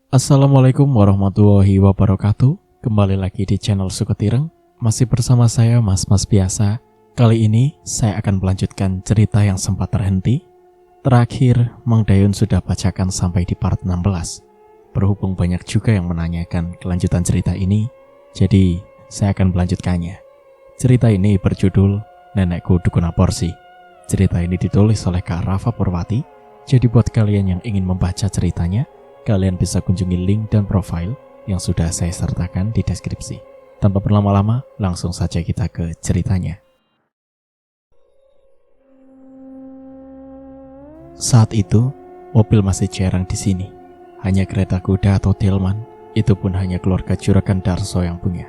Assalamualaikum warahmatullahi wabarakatuh. Kembali lagi di channel Suketireng. Masih bersama saya Mas biasa. Kali ini saya akan melanjutkan cerita yang sempat terhenti. Terakhir Mang Dayun sudah bacakan sampai di part 16. Berhubung banyak juga yang menanyakan kelanjutan cerita ini, jadi saya akan melanjutkannya. Cerita ini berjudul Nenekku Dukun Aborsi. Cerita ini ditulis oleh Kak Rafa Purwati. Jadi buat kalian yang ingin membaca ceritanya, kalian bisa kunjungi link dan profil yang sudah saya sertakan di deskripsi. Tanpa berlama-lama, langsung saja kita ke ceritanya. Saat itu, mobil masih jarang di sini. Hanya kereta kuda atau delman, itu pun hanya keluarga Juragan Darso yang punya.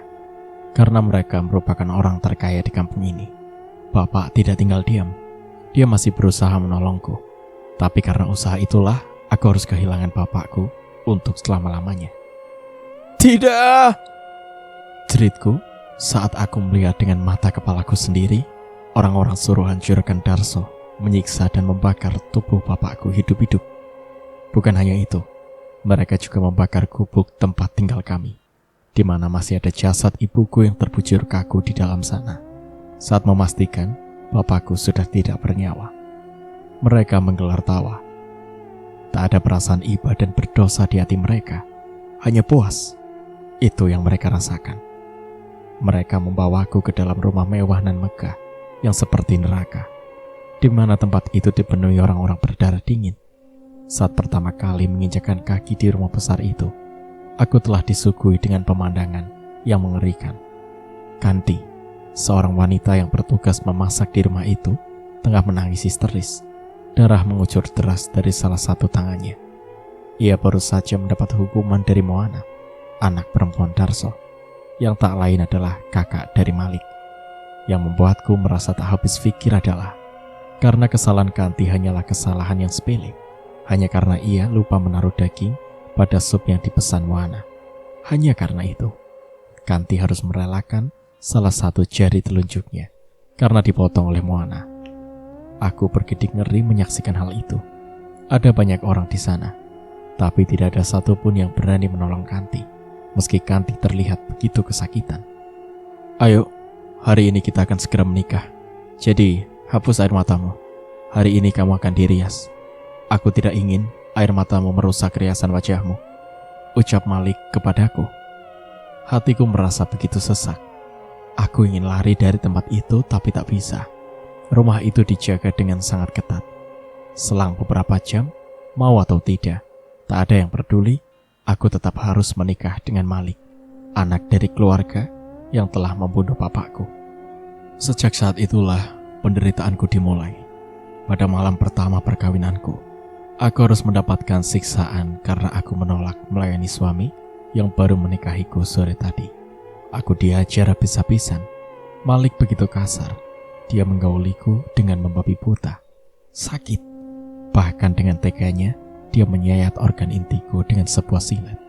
Karena mereka merupakan orang terkaya di kampung ini. Bapak tidak tinggal diam. Dia masih berusaha menolongku. Tapi karena usaha itulah, aku harus kehilangan bapakku untuk selama-lamanya. Tidak! Jeritku saat aku melihat dengan mata kepalaku sendiri, orang-orang suruhan Juragan Darso menyiksa dan membakar tubuh bapakku hidup-hidup. Bukan hanya itu, mereka juga membakar gubuk tempat tinggal kami, di mana masih ada jasad ibuku yang terbujur kaku di dalam sana. Saat memastikan bapakku sudah tidak bernyawa, mereka menggelar tawa. Tak ada perasaan iba dan berdosa di hati mereka, hanya puas. Itu yang mereka rasakan. Mereka membawaku ke dalam rumah mewah nan megah yang seperti neraka, di mana tempat itu dipenuhi orang-orang berdarah dingin. Saat pertama kali menginjakkan kaki di rumah besar itu, aku telah disuguhi dengan pemandangan yang mengerikan. Kanti, seorang wanita yang bertugas memasak di rumah itu, tengah menangis histeris. Darah mengucur deras dari salah satu tangannya. Ia baru saja mendapat hukuman dari Moana, anak perempuan Darso, yang tak lain adalah kakak dari Malik. Yang membuatku merasa tak habis pikir adalah karena kesalahan Kanti hanyalah kesalahan yang sepele, hanya karena ia lupa menaruh daging pada sup yang dipesan Moana. Hanya karena itu, Kanti harus merelakan salah satu jari telunjuknya karena dipotong oleh Moana. Aku bergidik ngeri menyaksikan hal itu. Ada banyak orang di sana, tapi tidak ada satupun yang berani menolong Kanti, meski Kanti terlihat begitu kesakitan. Ayo, hari ini kita akan segera menikah. Jadi, hapus air matamu. Hari ini kamu akan dirias. Aku tidak ingin air matamu merusak riasan wajahmu, ucap Malik kepadaku. Hatiku merasa begitu sesak. Aku ingin lari dari tempat itu, tapi tak bisa. Rumah itu dijaga dengan sangat ketat. Selang beberapa jam, mau atau tidak, tak ada yang peduli, aku tetap harus menikah dengan Malik, anak dari keluarga yang telah membunuh bapakku. Sejak saat itulah penderitaanku dimulai. Pada malam pertama perkawinanku, aku harus mendapatkan siksaan karena aku menolak melayani suami yang baru menikahiku sore tadi. Aku diajar habis-habisan. Malik begitu kasar. Dia menggauliku dengan membabi buta. Sakit. Bahkan dengan teganya, dia menyayat organ intiku dengan sebuah silet.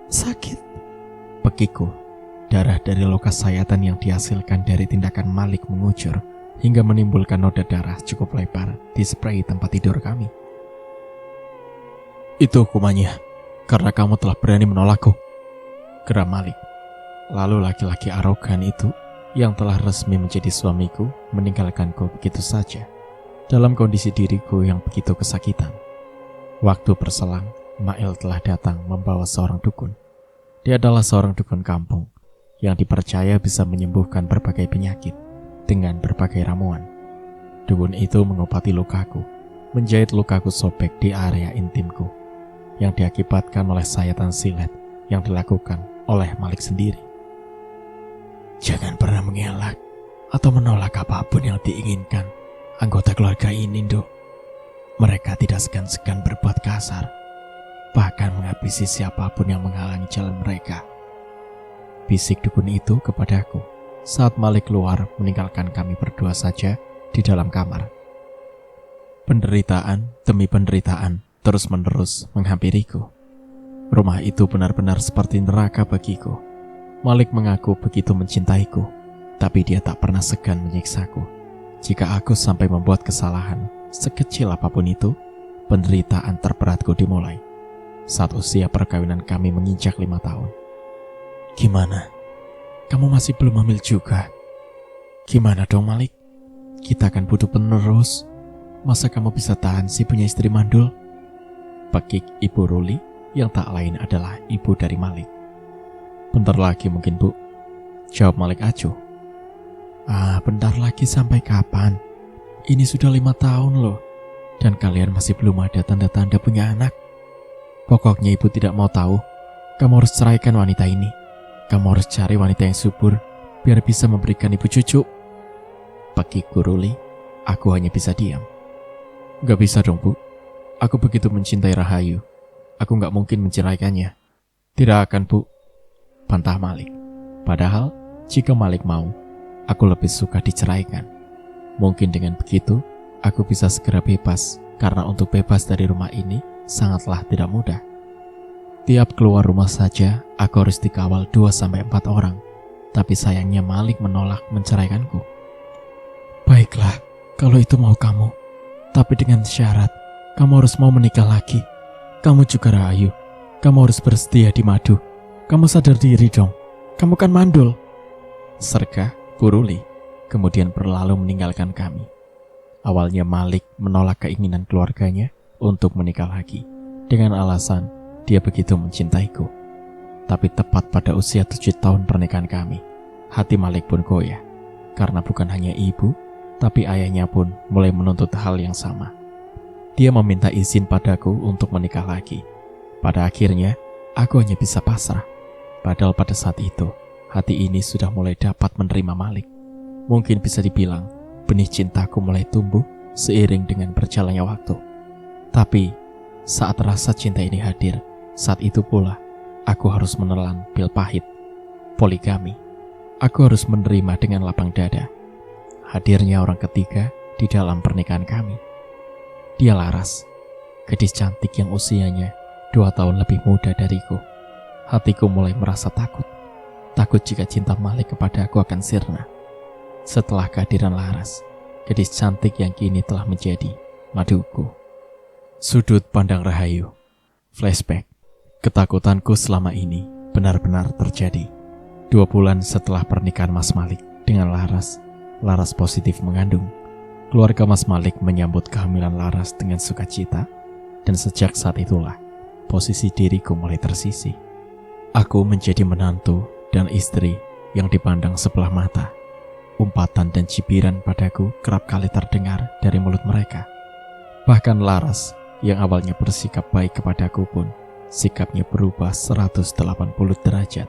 Sakit. Pekiku. Darah dari luka sayatan yang dihasilkan dari tindakan Malik mengucur hingga menimbulkan noda darah cukup lebar di spray tempat tidur kami. Itu hukumannya, karena kamu telah berani menolakku, geram Malik. Lalu laki-laki arogan itu yang telah resmi menjadi suamiku meninggalkanku begitu saja dalam kondisi diriku yang begitu kesakitan. Waktu berselang, Mail telah datang membawa seorang dukun. Dia adalah seorang dukun kampung yang dipercaya bisa menyembuhkan berbagai penyakit dengan berbagai ramuan. Dukun itu mengobati lukaku, menjahit lukaku sobek di area intimku yang diakibatkan oleh sayatan silet yang dilakukan oleh Malik sendiri. Jangan pernah mengelak atau menolak apapun yang diinginkan anggota keluarga ini, Nduk. Mereka tidak segan-segan berbuat kasar, bahkan menghabisi siapapun yang menghalangi jalan mereka. Bisik dukun itu kepadaku saat Malik keluar meninggalkan kami berdua saja di dalam kamar. Penderitaan demi penderitaan terus-menerus menghampiriku. Rumah itu benar-benar seperti neraka bagiku. Malik mengaku begitu mencintaiku, tapi dia tak pernah segan menyiksaku. Jika aku sampai membuat kesalahan, sekecil apapun itu, penderitaan terberatku dimulai. saat usia perkawinan kami menginjak 5 tahun. Gimana? Kamu masih belum hamil juga? Gimana dong Malik? Kita akan butuh penerus. Masa kamu bisa tahan sih punya istri mandul? Pekik Ibu Ruli yang tak lain adalah ibu dari Malik. Bentar lagi mungkin Bu, jawab Malik acuh. Bentar lagi sampai kapan? Ini sudah 5 tahun loh. Dan kalian masih belum ada tanda-tanda punya anak. Pokoknya ibu tidak mau tahu. Kamu harus ceraikan wanita ini. Kamu harus cari wanita yang subur, biar bisa memberikan ibu cucu. Pekik Ruli, aku hanya bisa diam. Gak bisa dong Bu. Aku begitu mencintai Rahayu. Aku gak mungkin menceraikannya. Tidak akan Bu, bantah Malik. Padahal, jika Malik mau, aku lebih suka diceraikan. Mungkin dengan begitu, aku bisa segera bebas, karena untuk bebas dari rumah ini sangatlah tidak mudah. Tiap keluar rumah saja, aku harus dikawal 2-4 orang. Tapi sayangnya Malik menolak menceraikanku. Baiklah, kalau itu mau kamu. Tapi dengan syarat, kamu harus mau menikah lagi. Kamu juga Rahayu. Kamu harus bersedia di madu. Kamu sadar diri dong. Kamu kan mandul. Sergah Bu Ruli kemudian berlalu meninggalkan kami. Awalnya Malik menolak keinginan keluarganya untuk menikah lagi dengan alasan dia begitu mencintaiku. Tapi tepat pada usia 7 tahun pernikahan kami, hati Malik pun goyah. Karena bukan hanya ibu, tapi ayahnya pun mulai menuntut hal yang sama. Dia meminta izin padaku untuk menikah lagi. Pada akhirnya, aku hanya bisa pasrah. Padahal pada saat itu, hati ini sudah mulai dapat menerima Malik. Mungkin bisa dibilang, benih cintaku mulai tumbuh seiring dengan berjalannya waktu. Tapi, saat rasa cinta ini hadir, saat itu pula, aku harus menelan pil pahit, poligami. Aku harus menerima dengan lapang dada hadirnya orang ketiga di dalam pernikahan kami. Dia Laras, gadis cantik yang usianya 2 tahun lebih muda dariku. Hatiku mulai merasa takut. Takut jika cinta Malik kepada aku akan sirna. Setelah kehadiran Laras, gadis cantik yang kini telah menjadi maduku. Sudut pandang Rahayu. Flashback. Ketakutanku selama ini benar-benar terjadi. 2 bulan setelah pernikahan Mas Malik dengan Laras, Laras positif mengandung. Keluarga Mas Malik menyambut kehamilan Laras dengan sukacita, dan sejak saat itulah posisi diriku mulai tersisih. Aku menjadi menantu dan istri yang dipandang sebelah mata. Umpatan dan cibiran padaku kerap kali terdengar dari mulut mereka. Bahkan Laras yang awalnya bersikap baik kepadaku pun sikapnya berubah 180 derajat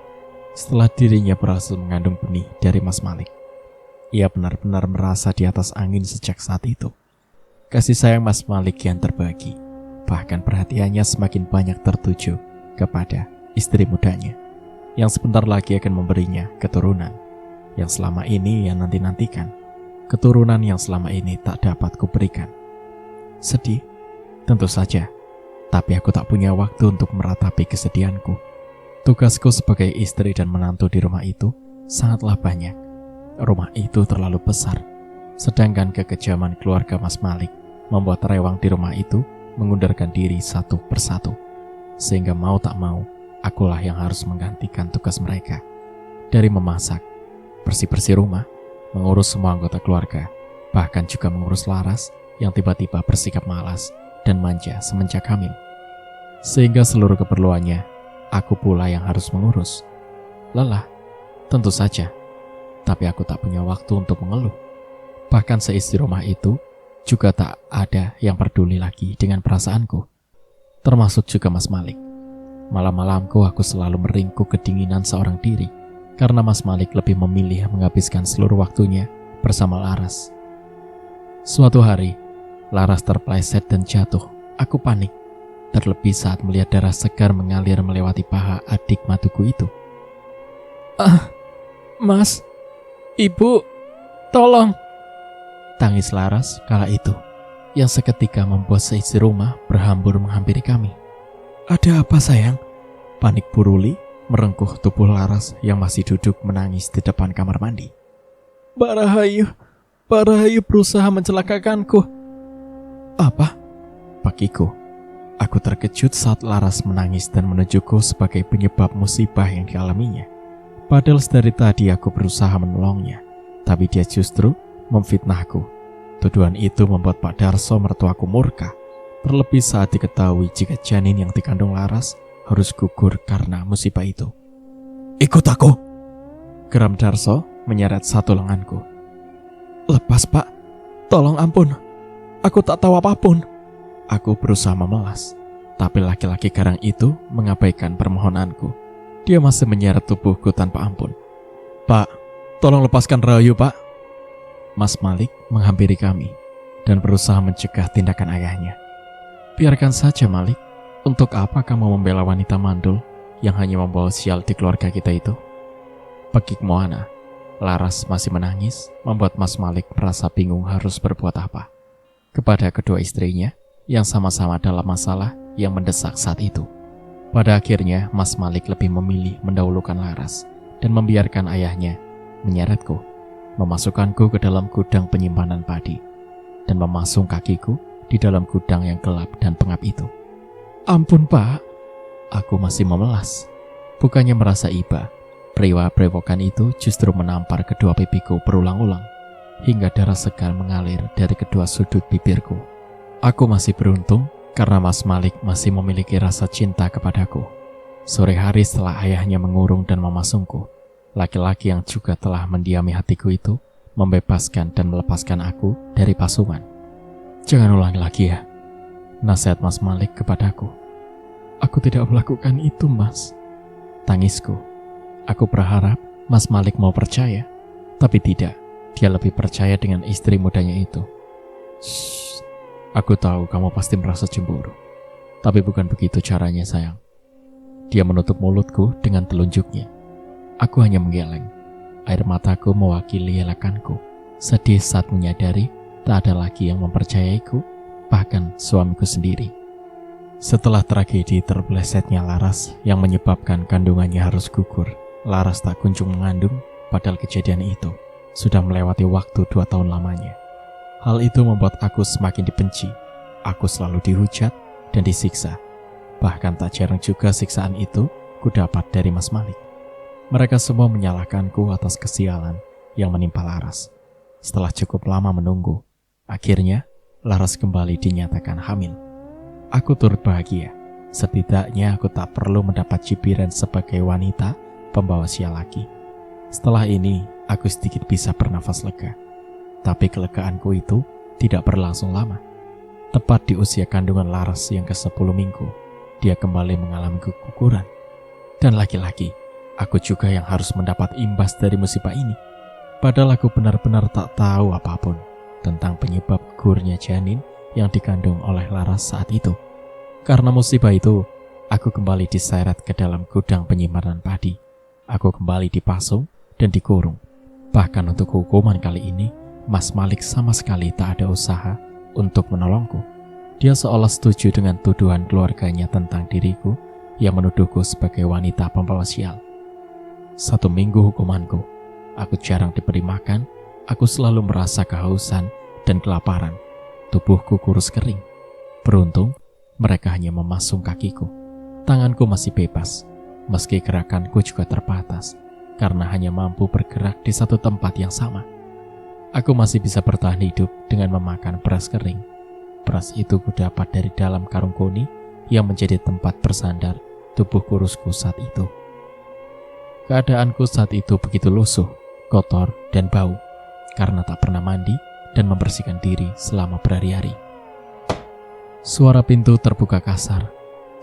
setelah dirinya berhasil mengandung benih dari Mas Malik. Ia benar-benar merasa di atas angin sejak saat itu. Kasih sayang Mas Malik yang terbagi, bahkan perhatiannya semakin banyak tertuju kepada istri mudanya, yang sebentar lagi akan memberinya keturunan, yang selama ini ia nanti-nantikan, keturunan yang selama ini tak dapat kuberikan. Sedih? Tentu saja. Tapi aku tak punya waktu untuk meratapi kesedihanku. Tugasku sebagai istri dan menantu di rumah itu sangatlah banyak. Rumah itu terlalu besar, sedangkan kekejaman keluarga Mas Malik membuat rewang di rumah itu mengundurkan diri satu persatu. Sehingga mau tak mau, akulah yang harus menggantikan tugas mereka. Dari memasak, bersih-bersih rumah, mengurus semua anggota keluarga, bahkan juga mengurus Laras yang tiba-tiba bersikap malas dan manja semenjak hamil. Sehingga seluruh keperluannya, aku pula yang harus mengurus. Lelah, tentu saja, tapi aku tak punya waktu untuk mengeluh. Bahkan seisi rumah itu juga tak ada yang peduli lagi dengan perasaanku, termasuk juga Mas Malik. Malam-malamku aku selalu meringkuk kedinginan seorang diri, karena Mas Malik lebih memilih menghabiskan seluruh waktunya bersama Laras. Suatu hari, Laras terpleset dan jatuh. Aku panik, terlebih saat melihat darah segar mengalir melewati paha adik maduku itu. Mas, Ibu, tolong! Tangis Laras kala itu, yang seketika membuat seisi rumah berhambur menghampiri kami. Ada apa sayang? Panik Bu Ruli merengkuh tubuh Laras yang masih duduk menangis di depan kamar mandi. Mbak Rahayu berusaha mencelakakanku. Apa? Pakiku. Aku terkejut saat Laras menangis dan menunjukku sebagai penyebab musibah yang dialaminya. Padahal dari tadi aku berusaha menolongnya, tapi dia justru memfitnahku. Tuduhan itu membuat Pak Darso mertuaku murka, terlebih saat diketahui jika janin yang dikandung Laras harus gugur karena musibah itu. "Ikut aku!" geram Darso menyeret satu lenganku. "Lepas, Pak, tolong, ampun, aku tak tahu apapun." Aku berusaha memelas, tapi laki-laki garang itu mengabaikan permohonanku. Dia masih menyeret tubuhku tanpa ampun. "Pak, tolong lepaskan Rahayu, Pak." Mas Malik menghampiri kami dan berusaha mencegah tindakan ayahnya. "Biarkan saja, Malik. Untuk apa kamu membela wanita mandul yang hanya membawa sial di keluarga kita itu?" Pekik Moana. Laras masih menangis, membuat Mas Malik merasa bingung harus berbuat apa kepada kedua istrinya yang sama-sama dalam masalah yang mendesak saat itu. Pada akhirnya, Mas Malik lebih memilih mendahulukan Laras dan membiarkan ayahnya menyeretku, memasukkanku ke dalam gudang penyimpanan padi, dan memasung kakiku di dalam gudang yang gelap dan pengap itu. "Ampun, Pak." Aku masih memelas. Bukannya merasa iba, periwa berewokan itu justru menampar kedua pipiku berulang-ulang, hingga darah segar mengalir dari kedua sudut bibirku. Aku masih beruntung karena Mas Malik masih memiliki rasa cinta kepadaku. Sore hari setelah ayahnya mengurung dan memasungku, laki-laki yang juga telah mendiami hatiku itu membebaskan dan melepaskan aku dari pasungan. "Jangan ulangi lagi ya," nasihat Mas Malik kepadaku. "Aku tidak melakukan itu, Mas." Tangisku. Aku berharap Mas Malik mau percaya, tapi tidak. Dia lebih percaya dengan istri mudanya itu. "Shh, aku tahu kamu pasti merasa cemburu, tapi bukan begitu caranya, sayang." Dia menutup mulutku dengan telunjuknya. Aku hanya menggeleng. Air mataku mewakili helakanku, sedih saat menyadari tak ada lagi yang mempercayaiku, bahkan suamiku sendiri. Setelah tragedi terpelesetnya Laras yang menyebabkan kandungannya harus gugur, Laras tak kunjung mengandung, padahal kejadian itu sudah melewati waktu 2 tahun lamanya. Hal itu membuat aku semakin dibenci. Aku selalu dihujat dan disiksa. Bahkan tak jarang juga siksaan itu kudapat dari Mas Malik. Mereka semua menyalahkanku atas kesialan yang menimpa Laras. Setelah cukup lama menunggu, akhirnya Laras kembali dinyatakan hamil. Aku turut bahagia. Setidaknya aku tak perlu mendapat cibiran sebagai wanita pembawa sial lagi. Setelah ini, aku sedikit bisa bernafas lega. Tapi kelegaanku itu tidak berlangsung lama. Tepat di usia kandungan Laras yang ke-10 minggu, dia kembali mengalami keguguran. Dan laki-laki, aku juga yang harus mendapat imbas dari musibah ini. Padahal aku benar-benar tak tahu apapun tentang penyebab gugurnya janin yang dikandung oleh Laras saat itu. Karena musibah itu, aku kembali diseret ke dalam gudang penyimpanan padi. Aku kembali dipasung dan dikurung. Bahkan untuk hukuman kali ini, Mas Malik sama sekali tak ada usaha untuk menolongku. Dia seolah setuju dengan tuduhan keluarganya tentang diriku yang menuduhku sebagai wanita pembawa sial. 1 minggu hukumanku, aku jarang diberi makan, aku selalu merasa kehausan dan kelaparan. Tubuhku kurus kering. Beruntung, mereka hanya memasung kakiku. Tanganku masih bebas, meski gerakanku juga terbatas, karena hanya mampu bergerak di satu tempat yang sama. Aku masih bisa bertahan hidup dengan memakan beras kering. Beras itu kudapat dari dalam karung koni yang menjadi tempat bersandar tubuh kurusku saat itu. Keadaanku saat itu begitu lusuh, kotor, dan bau, karena tak pernah mandi dan membersihkan diri selama berhari-hari. Suara pintu terbuka kasar.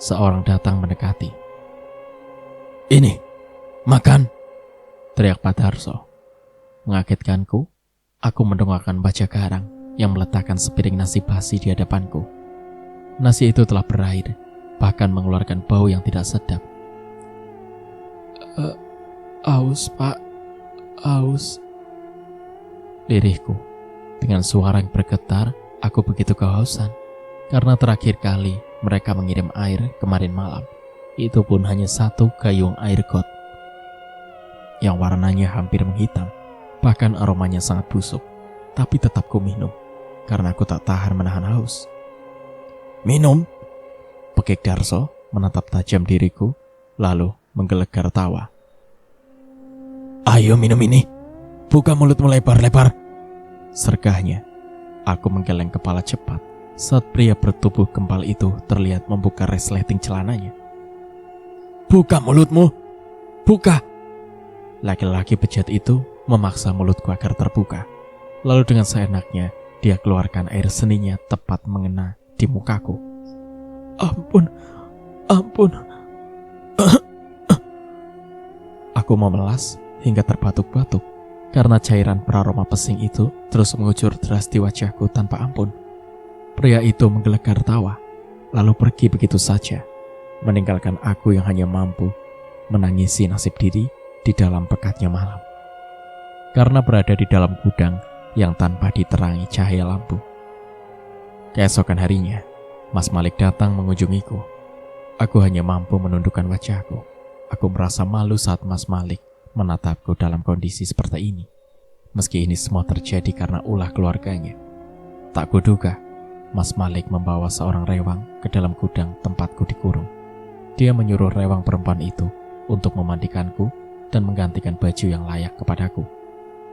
Seorang datang mendekati. "Ini, makan!" teriak Pak Darso. Mengagetkanku, aku mendongakkan baja garang yang meletakkan sepiring nasi basi di hadapanku. Nasi itu telah berair, bahkan mengeluarkan bau yang tidak sedap. Aus, Pak, aus," lirihku. Dengan suara yang bergetar, aku begitu kehausan. Karena terakhir kali mereka mengirim air kemarin malam, itu pun hanya 1 gayung air got yang warnanya hampir menghitam, bahkan aromanya sangat busuk. Tapi tetap ku minum, karena aku tak tahan menahan haus. "Minum? Pekik Darso menatap tajam diriku, lalu menggelegar tawa. "Ayo minum ini, buka mulutmu lebar-lebar," sergahnya. Aku menggeleng kepala cepat saat pria bertubuh gempal itu terlihat membuka resleting celananya. "Buka mulutmu, buka!" Laki-laki bejat itu memaksa mulutku agar terbuka. Lalu dengan seenaknya dia keluarkan air seninya tepat mengena di mukaku. Ampun. Aku memelas hingga terbatuk-batuk karena cairan beraroma pesing itu terus mengucur deras di wajahku tanpa ampun. Pria itu menggelegar tawa, lalu pergi begitu saja, meninggalkan aku yang hanya mampu menangisi nasib diri di dalam pekatnya malam. Karena berada di dalam gudang yang tanpa diterangi cahaya lampu. Keesokan harinya, Mas Malik datang mengunjungiku. Aku hanya mampu menundukkan wajahku. Aku merasa malu saat Mas Malik menatapku dalam kondisi seperti ini. Meski ini semua terjadi karena ulah keluarganya. Tak kuduga, Mas Malik membawa seorang rewang ke dalam gudang tempatku dikurung. Dia menyuruh rewang perempuan itu untuk memandikanku dan menggantikan baju yang layak kepadaku.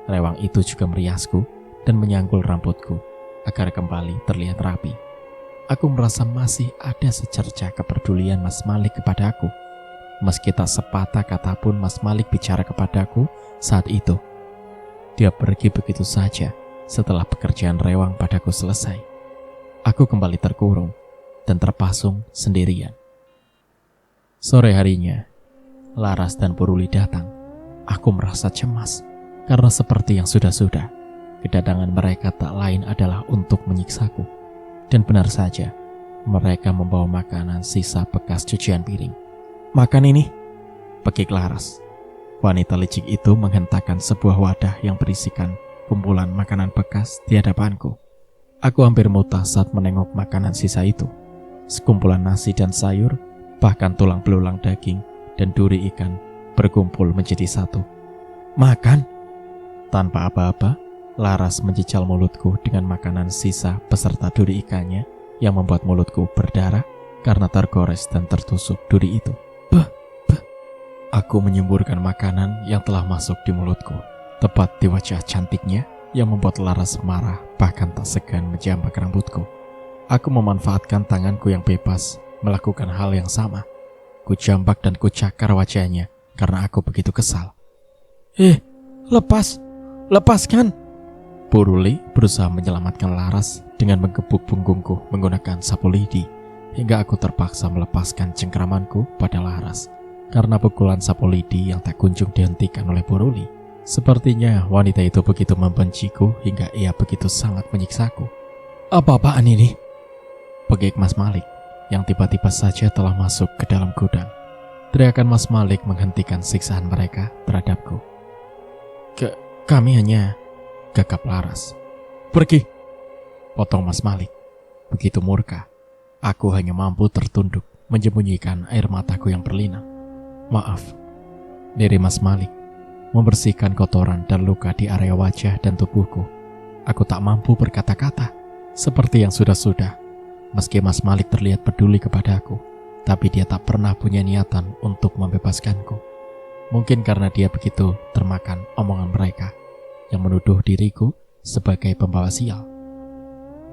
Rewang itu juga meriasku dan menyanggul rambutku agar kembali terlihat rapi. Aku merasa masih ada secercah kepedulian Mas Malik kepada aku. Meski tak sepatah kata pun Mas Malik bicara kepadaku saat itu. Dia pergi begitu saja setelah pekerjaan rewang padaku selesai. Aku kembali terkurung dan terpasung sendirian. Sore harinya, Laras dan Puruli datang. Aku merasa cemas karena seperti yang sudah-sudah, kedatangan mereka tak lain adalah untuk menyiksaku. Dan benar saja, mereka membawa makanan sisa bekas cucian piring. "Makan ini," pekik Laras. Wanita licik itu menghentakkan sebuah wadah yang berisikan kumpulan makanan bekas di hadapanku. Aku hampir muntah saat menengok makanan sisa itu. Sekumpulan nasi dan sayur, bahkan tulang belulang daging dan duri ikan berkumpul menjadi satu. "Makan!" Tanpa apa-apa, Laras menjical mulutku dengan makanan sisa beserta duri ikannya yang membuat mulutku berdarah karena tergores dan tertusuk duri itu. Beh. Aku menyemburkan makanan yang telah masuk di mulutku, tepat di wajah cantiknya yang membuat Laras marah bahkan tak segan menjambak rambutku. Aku memanfaatkan tanganku yang bebas melakukan hal yang sama. Ku jambak dan ku cakar wajahnya karena aku begitu kesal. Lepaskan! Puruli berusaha menyelamatkan Laras dengan menggebuk punggungku menggunakan sapu lidi hingga aku terpaksa melepaskan cengkramanku pada Laras karena pukulan sapu lidi yang tak kunjung dihentikan oleh Puruli. Sepertinya wanita itu begitu membenciku hingga ia begitu sangat menyiksaku. "Apa-apaan ini?" pegik Mas Malik yang tiba-tiba saja telah masuk ke dalam gudang. Teriakan Mas Malik menghentikan siksaan mereka terhadapku. Kami hanya..." gagap Laras. "Pergi!" potong Mas Malik. Begitu murka, aku hanya mampu tertunduk menyembunyikan air mataku yang berlinang. "Maaf," diri Mas Malik, membersihkan kotoran dan luka di area wajah dan tubuhku. Aku tak mampu berkata-kata. Seperti yang sudah-sudah, meski Mas Malik terlihat peduli kepadaku, tapi dia tak pernah punya niatan untuk membebaskanku. Mungkin karena dia begitu termakan omongan mereka yang menuduh diriku sebagai pembawa sial.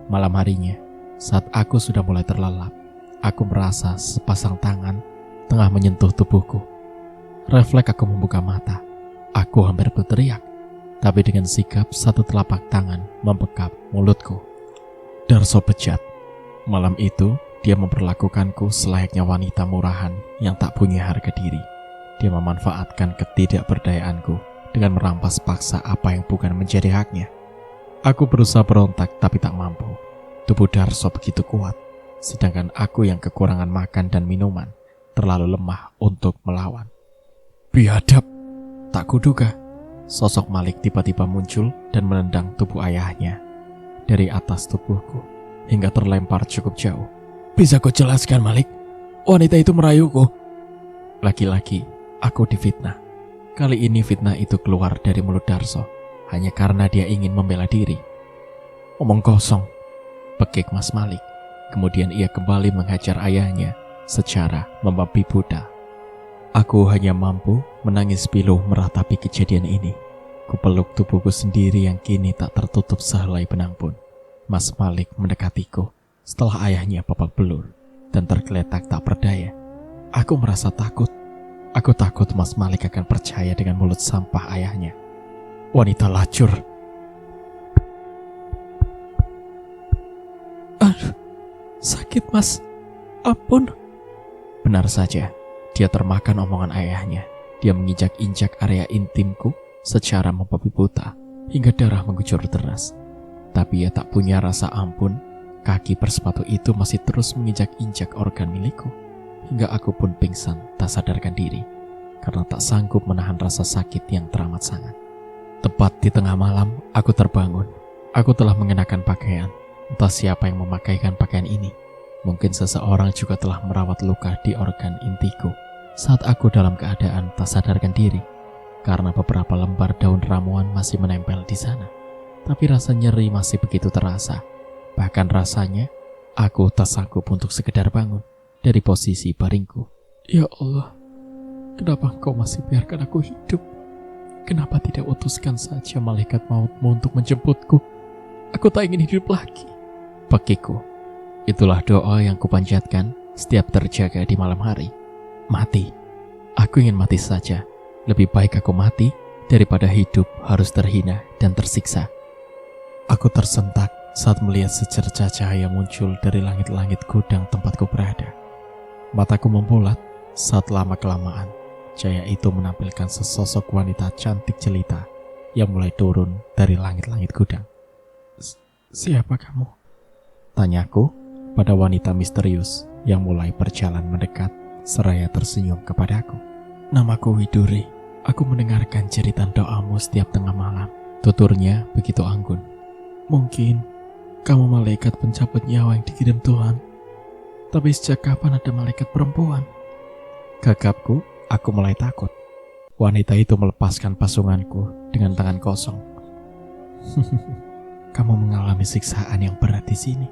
Malam harinya, saat aku sudah mulai terlelap, aku merasa sepasang tangan tengah menyentuh tubuhku. Refleks aku membuka mata. Aku hampir berteriak, tapi dengan sigap satu telapak tangan membekap mulutku. Darso bejat. Malam itu, dia memperlakukanku selayaknya wanita murahan yang tak punya harga diri. Dia memanfaatkan ketidakberdayaanku dengan merampas paksa apa yang bukan menjadi haknya. Aku berusaha berontak tapi tak mampu. Tubuh Darso begitu kuat, sedangkan aku yang kekurangan makan dan minuman terlalu lemah untuk melawan. "Biadab!" Tak kuduga, sosok Malik tiba-tiba muncul dan menendang tubuh ayahnya dari atas tubuhku hingga terlempar cukup jauh. "Bisa kau jelaskan, Malik? Wanita itu merayuku." Laki-laki, aku difitnah. Kali ini fitnah itu keluar dari mulut Darso hanya karena dia ingin membela diri. "Omong kosong," pekik Mas Malik. Kemudian ia kembali menghajar ayahnya secara membabi buta. Aku hanya mampu menangis pilu meratapi kejadian ini. Kupeluk tubuhku sendiri yang kini tak tertutup sehelai benang pun. Mas Malik mendekatiku setelah ayahnya babak belur dan tergeletak tak berdaya. Aku merasa takut. Aku takut Mas Malik akan percaya dengan mulut sampah ayahnya. Wanita lacur. Aduh, sakit Mas. Ampun. Benar saja, dia termakan omongan ayahnya. Dia menginjak-injak area intimku secara membabi buta hingga darah mengucur deras. Tapi ia tak punya rasa ampun. Kaki bersepatu itu masih terus menginjak-injak organ milikku. Hingga aku pun pingsan tak sadarkan diri karena tak sanggup menahan rasa sakit yang teramat sangat. Tepat di tengah malam, aku terbangun. Aku telah mengenakan pakaian. Entah siapa yang memakaikan pakaian ini. Mungkin seseorang juga telah merawat luka di organ intiku saat aku dalam keadaan tak sadarkan diri, karena beberapa lembar daun ramuan masih menempel di sana. Tapi rasa nyeri masih begitu terasa. Bahkan rasanya aku tak sanggup untuk sekedar bangun dari posisi baringku. Ya Allah, kenapa Engkau masih biarkan aku hidup? Kenapa tidak utuskan saja malaikat mautmu untuk menjemputku? Aku tak ingin hidup lagi. Pekiku. Itulah doa yang kupanjatkan setiap terjaga di malam hari. Mati. Aku ingin mati saja. Lebih baik aku mati daripada hidup harus terhina dan tersiksa. Aku tersentak saat melihat secercah cahaya muncul dari langit-langit gudang tempatku berada. Mataku membulat saat lama-kelamaan cahaya itu menampilkan sesosok wanita cantik jelita yang mulai turun dari langit-langit gudang. Siapa kamu? Tanyaku pada wanita misterius yang mulai berjalan mendekat seraya tersenyum kepadaku. Namaku Widuri. Aku mendengarkan jeritan doamu setiap tengah malam. Tuturnya begitu anggun. Mungkin kamu malaikat pencabut nyawa yang dikirim Tuhan. Tapi sejak kapan ada malaikat perempuan? Gagapku, aku mulai takut. Wanita itu melepaskan pasunganku dengan tangan kosong. Kamu mengalami siksaan yang berat di sini.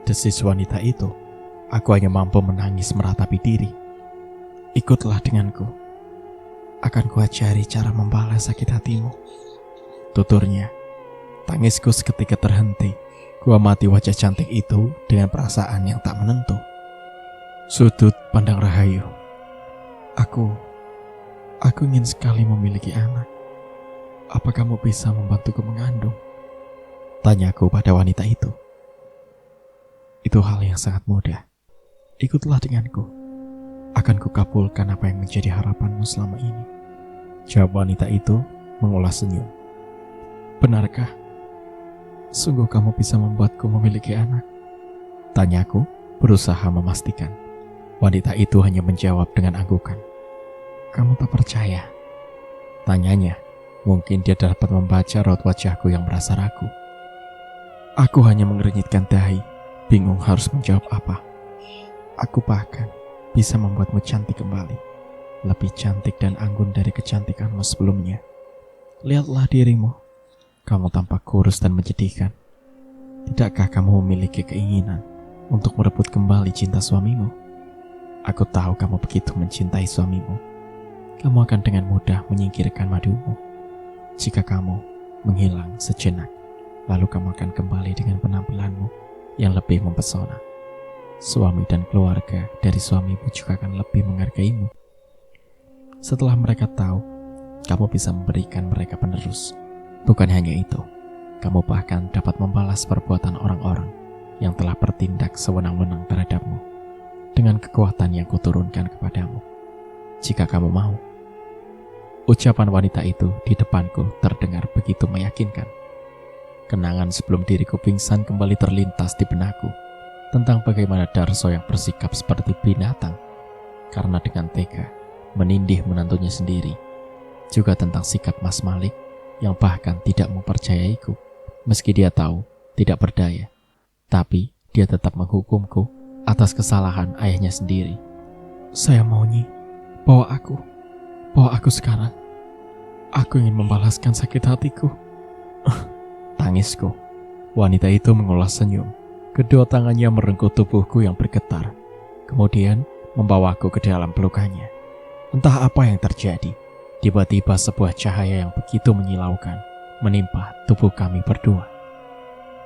Desis wanita itu. Aku hanya mampu menangis meratapi diri. Ikutlah denganku. Akan kuajari cara membalas sakit hatimu. Tuturnya. Tangisku seketika terhenti. Ku amati wajah cantik itu dengan perasaan yang tak menentu. Sudut pandang Rahayu. Aku ingin sekali memiliki anak. Apa kamu bisa membantuku mengandung? Tanyaku pada wanita itu. Itu hal yang sangat mudah. Ikutlah denganku. Akan kukabulkan apa yang menjadi harapanmu selama ini. Jawab wanita itu mengulas senyum. Benarkah? Sungguh kamu bisa membuatku memiliki anak? Tanyaku berusaha memastikan. Wanita itu hanya menjawab dengan anggukan. Kamu tak percaya? Tanyanya. Mungkin dia dapat membaca raut wajahku yang merasa ragu. Aku hanya mengernyitkan dahi. Bingung harus menjawab apa. Aku bahkan bisa membuatmu cantik kembali. Lebih cantik dan anggun dari kecantikanmu sebelumnya. Lihatlah dirimu. Kamu tampak kurus dan menyedihkan. Tidakkah kamu memiliki keinginan untuk merebut kembali cinta suamimu? Aku tahu kamu begitu mencintai suamimu. Kamu akan dengan mudah menyingkirkan madumu. Jika kamu menghilang sejenak, lalu kamu akan kembali dengan penampilanmu yang lebih mempesona. Suami dan keluarga dari suamimu juga akan lebih menghargaimu. Setelah mereka tahu, kamu bisa memberikan mereka penerus. Bukan hanya itu, kamu bahkan dapat membalas perbuatan orang-orang yang telah bertindak sewenang-wenang terhadapmu dengan kekuatan yang kuturunkan kepadamu. Jika kamu mau. Ucapan wanita itu di depanku terdengar begitu meyakinkan. Kenangan sebelum diriku pingsan kembali terlintas di benakku tentang bagaimana Darso yang bersikap seperti binatang karena dengan tega menindih menantunya sendiri. Juga tentang sikap Mas Malik yang bahkan tidak mempercayaiku meski dia tahu tidak berdaya. Tapi dia tetap menghukumku atas kesalahan ayahnya sendiri. Saya mau Nyi, bawa aku sekarang. Aku ingin membalaskan sakit hatiku. Tangisku. Wanita itu mengulas senyum. Kedua tangannya merengkuh tubuhku yang bergetar. kemudian membawaku ke dalam pelukannya. Entah apa yang terjadi, tiba-tiba sebuah cahaya yang begitu menyilaukan menimpa tubuh kami berdua.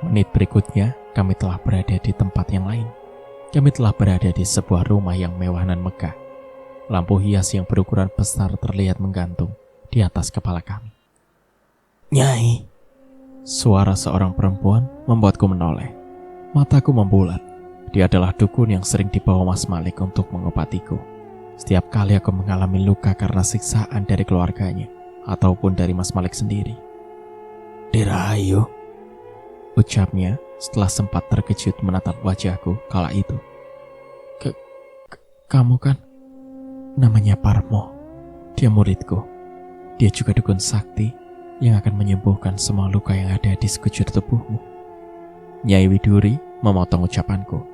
Menit berikutnya, kami telah berada di tempat yang lain. Kami telah berada di sebuah rumah yang mewah dan megah. Lampu hias yang berukuran besar terlihat menggantung di atas kepala kami. "Nyai!" Suara seorang perempuan membuatku menoleh. Mataku membulat. Dia adalah dukun yang sering dibawa Mas Malik untuk mengobatiku. Setiap kali aku mengalami luka karena siksaan dari keluarganya ataupun dari Mas Malik sendiri. "Dirahayu," ucapnya setelah sempat terkejut menatap wajahku kala itu. Kamu kan?" "Namanya Parmo. Dia muridku. Dia juga dukun sakti yang akan menyembuhkan semua luka yang ada di sekujur tubuhmu." Nyai Widuri memotong ucapanku.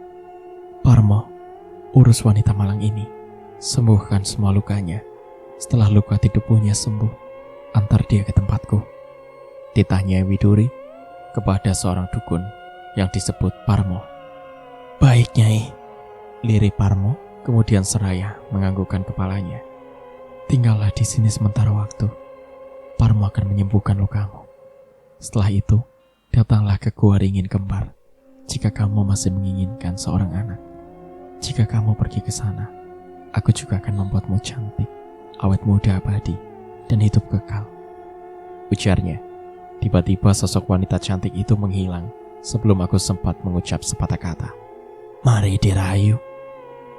"Parmo, urus wanita malang ini. Sembuhkan semua lukanya. Setelah luka di tubuhnya sembuh, antar dia ke tempatku," titah Nyai Widuri kepada seorang dukun yang disebut Parmo. "Baik, Nyai," lirih Parmo, kemudian seraya menganggukkan kepalanya. "Tinggallah di sini sementara waktu. Parmo akan menyembuhkan lukamu. Setelah itu, datanglah ke Gua Ringin Kembar jika kamu masih menginginkan seorang anak. Jika kamu pergi ke sana, aku juga akan membuatmu cantik, awet muda abadi, dan hidup kekal," ujarnya. Tiba-tiba sosok wanita cantik itu menghilang sebelum aku sempat mengucap sepatah kata. "Mari dirayu,"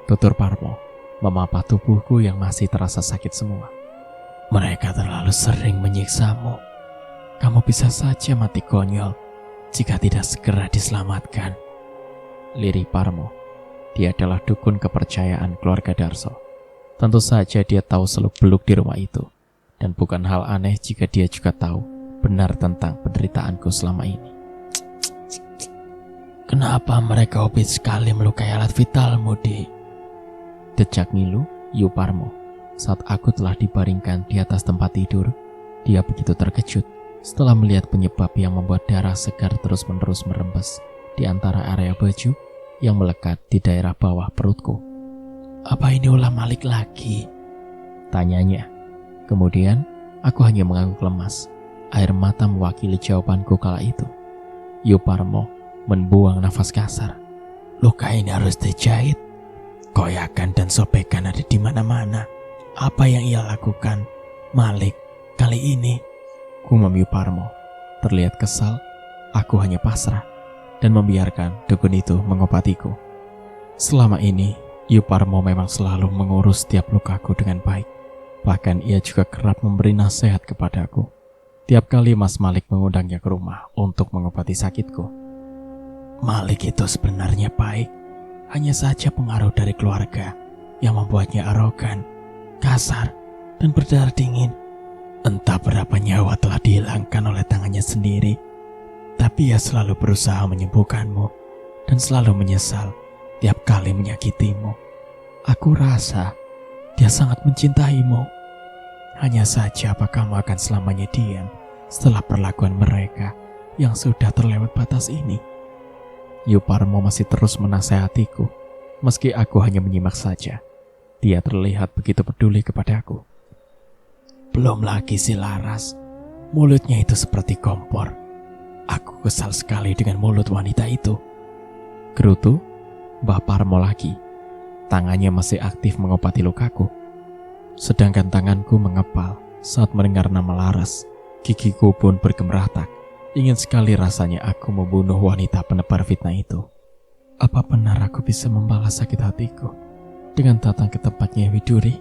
tutur Parmo, memapah tubuhku yang masih terasa sakit semua. "Mereka terlalu sering menyiksamu. Kamu bisa saja mati konyol jika tidak segera diselamatkan," lirih Parmo. Dia adalah dukun kepercayaan keluarga Darso. Tentu saja dia tahu seluk-beluk di rumah itu, dan bukan hal aneh jika dia juga tahu benar tentang penderitaanku selama ini. "Kenapa mereka hobi sekali melukai alat vitalmu, Di?" Decak ngilu Yu Parmo. Saat aku telah dibaringkan di atas tempat tidur, dia begitu terkejut setelah melihat penyebab yang membuat darah segar terus-menerus merembes di antara area baju yang melekat di daerah bawah perutku. "Apa ini ulah Malik lagi?" tanyanya. Kemudian aku hanya mengangguk lemas. Air mata mewakili jawabanku kala itu. Yu Parmo membuang nafas kasar. "Luka ini harus dijahit. Koyakan dan sobekan ada di mana-mana. Apa yang ia lakukan, Malik, kali ini?" gumam Yu Parmo. Terlihat kesal, aku hanya pasrah dan membiarkan dukun itu mengobatiku. Selama ini, Yu Parmo memang selalu mengurus setiap lukaku dengan baik. Bahkan ia juga kerap memberi nasihat kepadaku. Tiap kali Mas Malik mengundangnya ke rumah untuk mengobati sakitku. "Malik itu sebenarnya baik, hanya saja pengaruh dari keluarga yang membuatnya arogan, kasar, dan berdarah dingin. Entah berapa nyawa telah dihilangkan oleh tangannya sendiri, tapi ia selalu berusaha menyembuhkanmu dan selalu menyesal tiap kali menyakitimu. Aku rasa dia sangat mencintaimu. Hanya saja apa kamu akan selamanya diam setelah perlakuan mereka yang sudah terlewat batas ini?" Yu Parmo masih terus menasehatiku, meski aku hanya menyimak saja. Dia terlihat begitu peduli kepadaku. "Belum lagi si Laras, mulutnya itu seperti kompor. Aku kesal sekali dengan mulut wanita itu," gerutu Mbah Parmo lagi. Tangannya masih aktif mengobati lukaku. Sedangkan tanganku mengepal saat mendengar nama Laras. Gigiku pun bergemeretak. Ingin sekali rasanya aku membunuh wanita penebar fitnah itu. Apa benar aku bisa membalas sakit hatiku dengan datang ke tempatnya Widuri?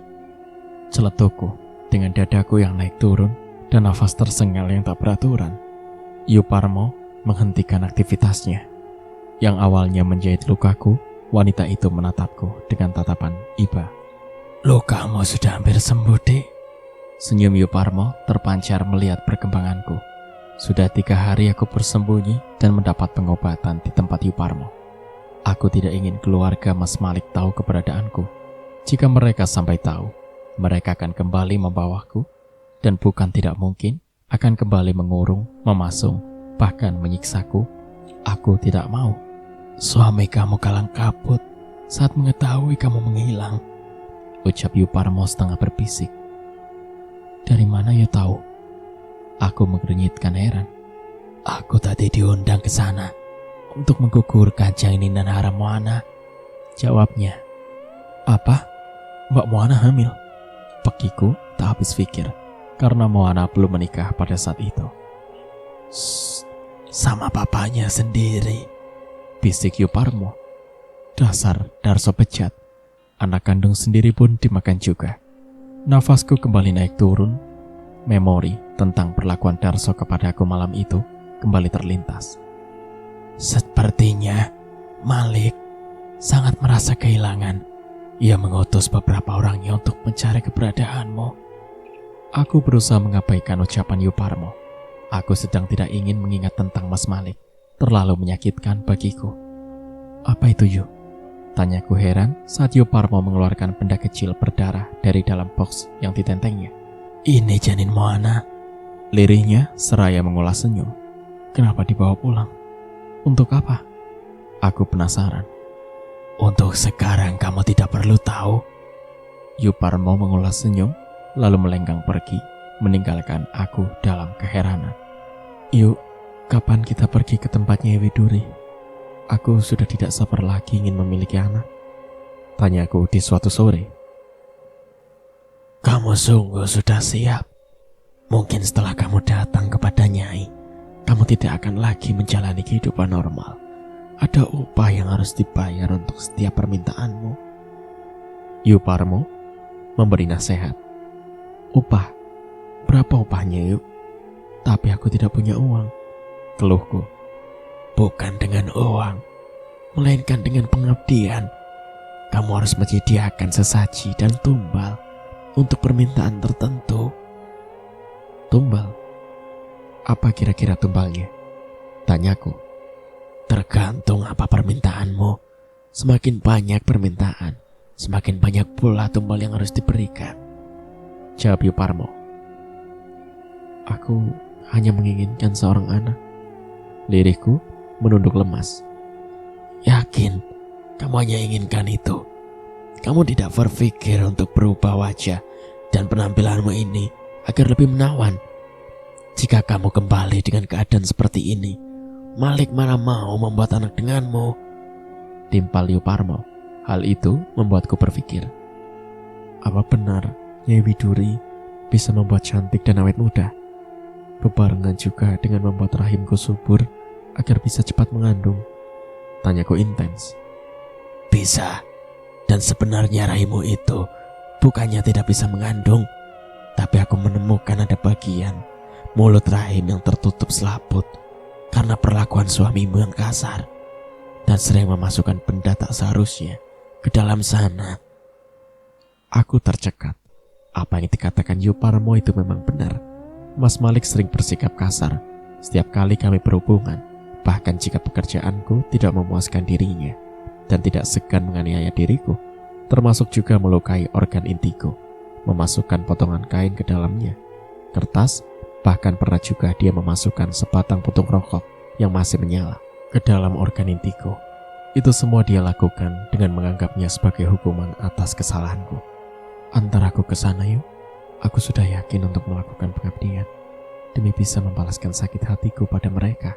Celetukku dengan dadaku yang naik turun dan nafas tersengal yang tak beraturan. Yu Parmo menghentikan aktivitasnya. Yang awalnya menjahit lukaku, wanita itu menatapku dengan tatapan iba. "Lukamu sudah hampir sembuh, Dek." Senyum Yu Parmo terpancar melihat perkembanganku. Sudah 3 hari aku bersembunyi dan mendapat pengobatan di tempat Yu Parmo. Aku tidak ingin keluarga Mas Malik tahu keberadaanku. Jika mereka sampai tahu, mereka akan kembali membawaku, dan bukan tidak mungkin akan kembali mengurung, memasung, bahkan menyiksaku. Aku tidak mau. "Suami kamu kalang kabut, saat mengetahui kamu menghilang, ucap Yuparmo setengah berbisik. Dari mana you tahu? Aku mengernyitkan heran. Aku tadi diundang ke sana untuk menggugurkan Jaininan Haram Moana, jawabnya. Apa? Mbak Moana hamil? Pekiku tak habis pikir, karena Moana belum menikah pada saat itu. Sama papanya sendiri, bisik Yuparmo. Dasar Darso bejat, anak kandung sendiri pun dimakan juga. Nafasku kembali naik turun. Memori tentang perlakuan Darso kepada aku malam itu kembali terlintas. Sepertinya Malik sangat merasa kehilangan. Ia mengutus beberapa orangnya untuk mencari keberadaanmu. Aku berusaha mengabaikan ucapan Yuparmo. Aku sedang tidak ingin mengingat tentang Mas Malik. Terlalu menyakitkan bagiku. Apa itu, Yu? Tanyaku heran saat Yuparmo mengeluarkan benda kecil berdarah dari dalam box yang ditentengnya. Ini janin Moana, lirihnya seraya mengulas senyum. Kenapa dibawa pulang? Untuk apa? Aku penasaran. Untuk sekarang kamu tidak perlu tahu. Yuparmo mengulas senyum, lalu melenggang pergi, meninggalkan aku dalam keheranan. Yuk, kapan kita pergi ke tempatnya Widuri? Aku sudah tidak sabar lagi ingin memiliki anak. Tanyaku di suatu sore. Kamu sungguh sudah siap. Mungkin setelah kamu datang kepada Nyai, kamu tidak akan lagi menjalani kehidupan normal. Ada upah yang harus dibayar untuk setiap permintaanmu. Yuparmo memberi nasihat. Upah? Berapa upahnya, Yuk? Tapi aku tidak punya uang, keluhku. Bukan dengan uang, melainkan dengan pengabdian. Kamu harus menyediakan sesaji dan tumbal untuk permintaan tertentu. Tumbal? Apa kira-kira tumbalnya? Tanyaku. Tergantung apa permintaanmu. Semakin banyak permintaan, semakin banyak pula tumbal yang harus diberikan, jawab Yuparmo. Aku hanya menginginkan seorang anak. Lirihku menunduk lemas. Yakin kamu hanya inginkan itu? Kamu tidak berpikir untuk berubah wajah dan penampilanmu ini agar lebih menawan? Jika kamu kembali dengan keadaan seperti ini, Malik mana mau membuat anak denganmu? Timpal Yuparmo. Hal itu membuatku berpikir. Apa benar Nyai Widuri bisa membuat cantik dan awet muda? Bebarengan juga dengan membuat rahimku subur agar bisa cepat mengandung? Tanyaku intens. Bisa. Dan sebenarnya rahimmu itu bukannya tidak bisa mengandung, tapi aku menemukan ada bagian mulut rahim yang tertutup selaput karena perlakuan suamimu yang kasar dan sering memasukkan benda tak seharusnya ke dalam sana. Aku tercekat. Apa yang dikatakan Yuparmo itu memang benar. Mas Malik sering bersikap kasar setiap kali kami berhubungan, bahkan jika pekerjaanku tidak memuaskan dirinya, dan tidak segan menganiaya diriku, termasuk juga melukai organ intiku, memasukkan potongan kain ke dalamnya, kertas, bahkan pernah juga dia memasukkan sebatang puntung rokok yang masih menyala ke dalam organ intiku. Itu semua dia lakukan dengan menganggapnya sebagai hukuman atas kesalahanku. Antar aku ke sana, Yuk. Aku sudah yakin untuk melakukan pengabdian demi bisa membalaskan sakit hatiku pada mereka.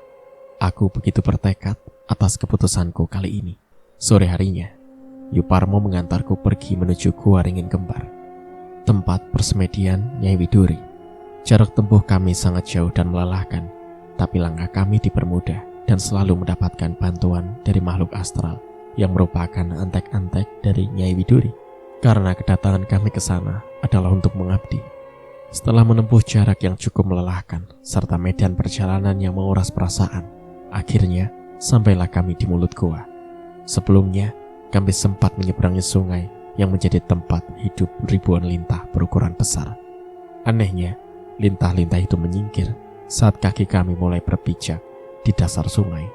Aku begitu bertekad atas keputusanku kali ini. Sore harinya, Yuparmo mengantarku pergi menuju Gua Ringin Kembar, tempat persemedian Nyai Widuri. Jarak tempuh kami sangat jauh dan melelahkan, tapi langkah kami dipermudah dan selalu mendapatkan bantuan dari makhluk astral yang merupakan antek-antek dari Nyai Widuri. Karena kedatangan kami ke sana adalah untuk mengabdi. Setelah menempuh jarak yang cukup melelahkan serta medan perjalanan yang menguras perasaan, akhirnya sampailah kami di mulut gua. Sebelumnya, kami sempat menyeberangi sungai yang menjadi tempat hidup ribuan lintah berukuran besar. Anehnya, lintah-lintah itu menyingkir saat kaki kami mulai berpijak di dasar sungai.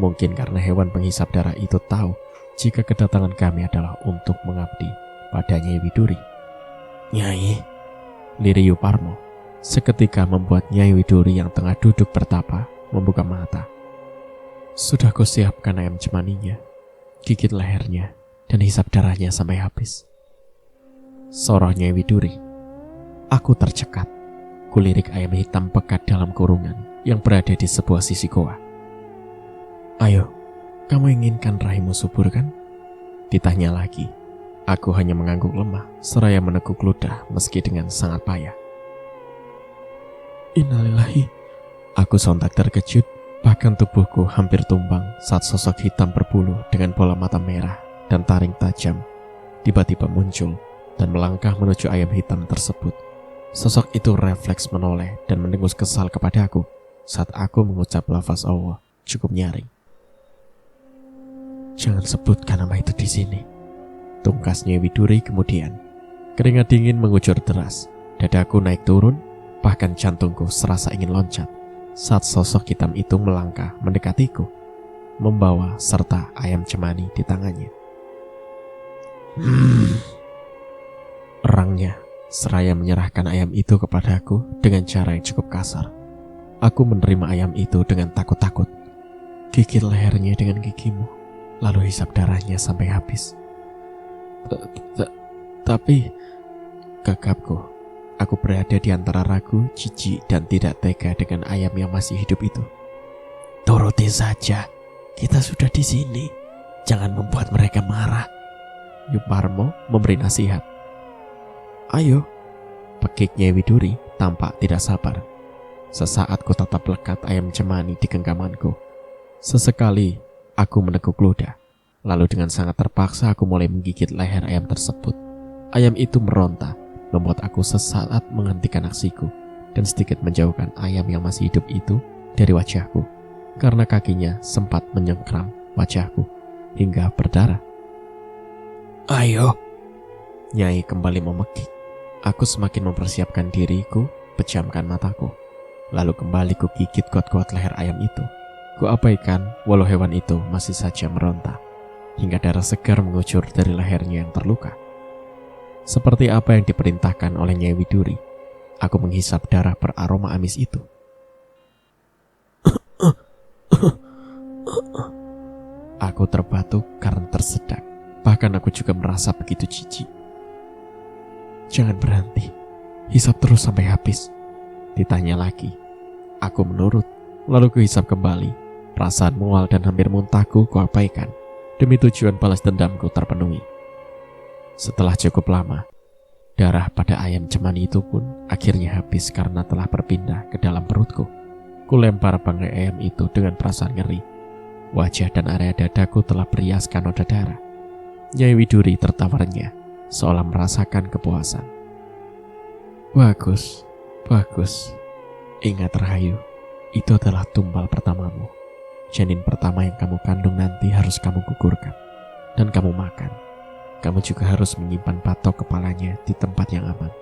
Mungkin karena hewan penghisap darah itu tahu jika kedatangan kami adalah untuk mengabdi pada Nyai Widuri. Nyai, lirih Yuparmo seketika membuat Nyai Widuri yang tengah duduk bertapa membuka mata. Sudah kusiapkan ayam cemaninya, gigit lehernya, dan hisap darahnya sampai habis. Soroh Nyai Widuri. Aku tercekat. Kulirik ayam hitam pekat dalam kurungan yang berada di sebuah sisi goa. Ayo, kamu inginkan rahimmu subur kan? Ditanya lagi. Aku hanya mengangguk lemah seraya menekuk ludah meski dengan sangat payah. Innalillahi. Aku sontak terkejut, bahkan tubuhku hampir tumbang saat sosok hitam berbulu dengan bola mata merah dan taring tajam tiba-tiba muncul dan melangkah menuju ayam hitam tersebut. Sosok itu refleks menoleh dan mendengus kesal kepada aku saat aku mengucap lafaz Allah cukup nyaring. Jangan sebutkan nama itu di sini. Tungkasnya Widuri kemudian. Keringat dingin mengucur deras. Dadaku naik turun, bahkan jantungku serasa ingin loncat saat sosok hitam itu melangkah mendekatiku, membawa serta ayam cemani di tangannya. Erangnya seraya menyerahkan ayam itu kepadaku dengan cara yang cukup kasar. Aku menerima ayam itu dengan takut-takut. Gigit lehernya dengan gigimu, lalu hisap darahnya sampai habis. Tapi, gegapku, aku berada di antara ragu, jijik, dan tidak tega dengan ayam yang masih hidup itu. Turuti saja, kita sudah di sini. Jangan membuat mereka marah. Yuparmo memberi nasihat. Ayo, pekiknya Widuri tampak tidak sabar. Sesaat ku tatap lekat ayam cemani di genggamanku. Sesekali aku menekuk ludah. Lalu dengan sangat terpaksa aku mulai menggigit leher ayam tersebut. Ayam itu meronta, membuat aku sesaat menghentikan aksiku dan sedikit menjauhkan ayam yang masih hidup itu dari wajahku, karena kakinya sempat menyengkram wajahku hingga berdarah. Ayo, Nyai kembali memekik. Aku semakin mempersiapkan diriku, pejamkan mataku. Lalu kembali ku gigit kuat-kuat leher ayam itu. Ku abaikan walau hewan itu masih saja meronta, hingga darah segar mengucur dari lehernya yang terluka. Seperti apa yang diperintahkan oleh Nyai Widuri, aku menghisap darah beraroma amis itu. Aku terbatuk karena tersedak. Bahkan aku juga merasa begitu jijik. Jangan berhenti, hisap terus sampai habis. Ditanya lagi. Aku menurut, lalu kuhisap kembali. Perasaan mual dan hampir muntahku kuabaikan demi tujuan balas dendamku terpenuhi. Setelah cukup lama, darah pada ayam cemani itu pun akhirnya habis karena telah berpindah ke dalam perutku. Kulempar bangkai ayam itu dengan perasaan ngeri. Wajah dan area dadaku telah beriaskan noda darah. Nyai Widuri tertawarnya, seolah merasakan kepuasan. Bagus, bagus. Ingat Rahayu, itu adalah tumbal pertamamu. Janin pertama yang kamu kandung nanti harus kamu gugurkan dan kamu makan. Kamu juga harus menyimpan patok kepalanya di tempat yang aman,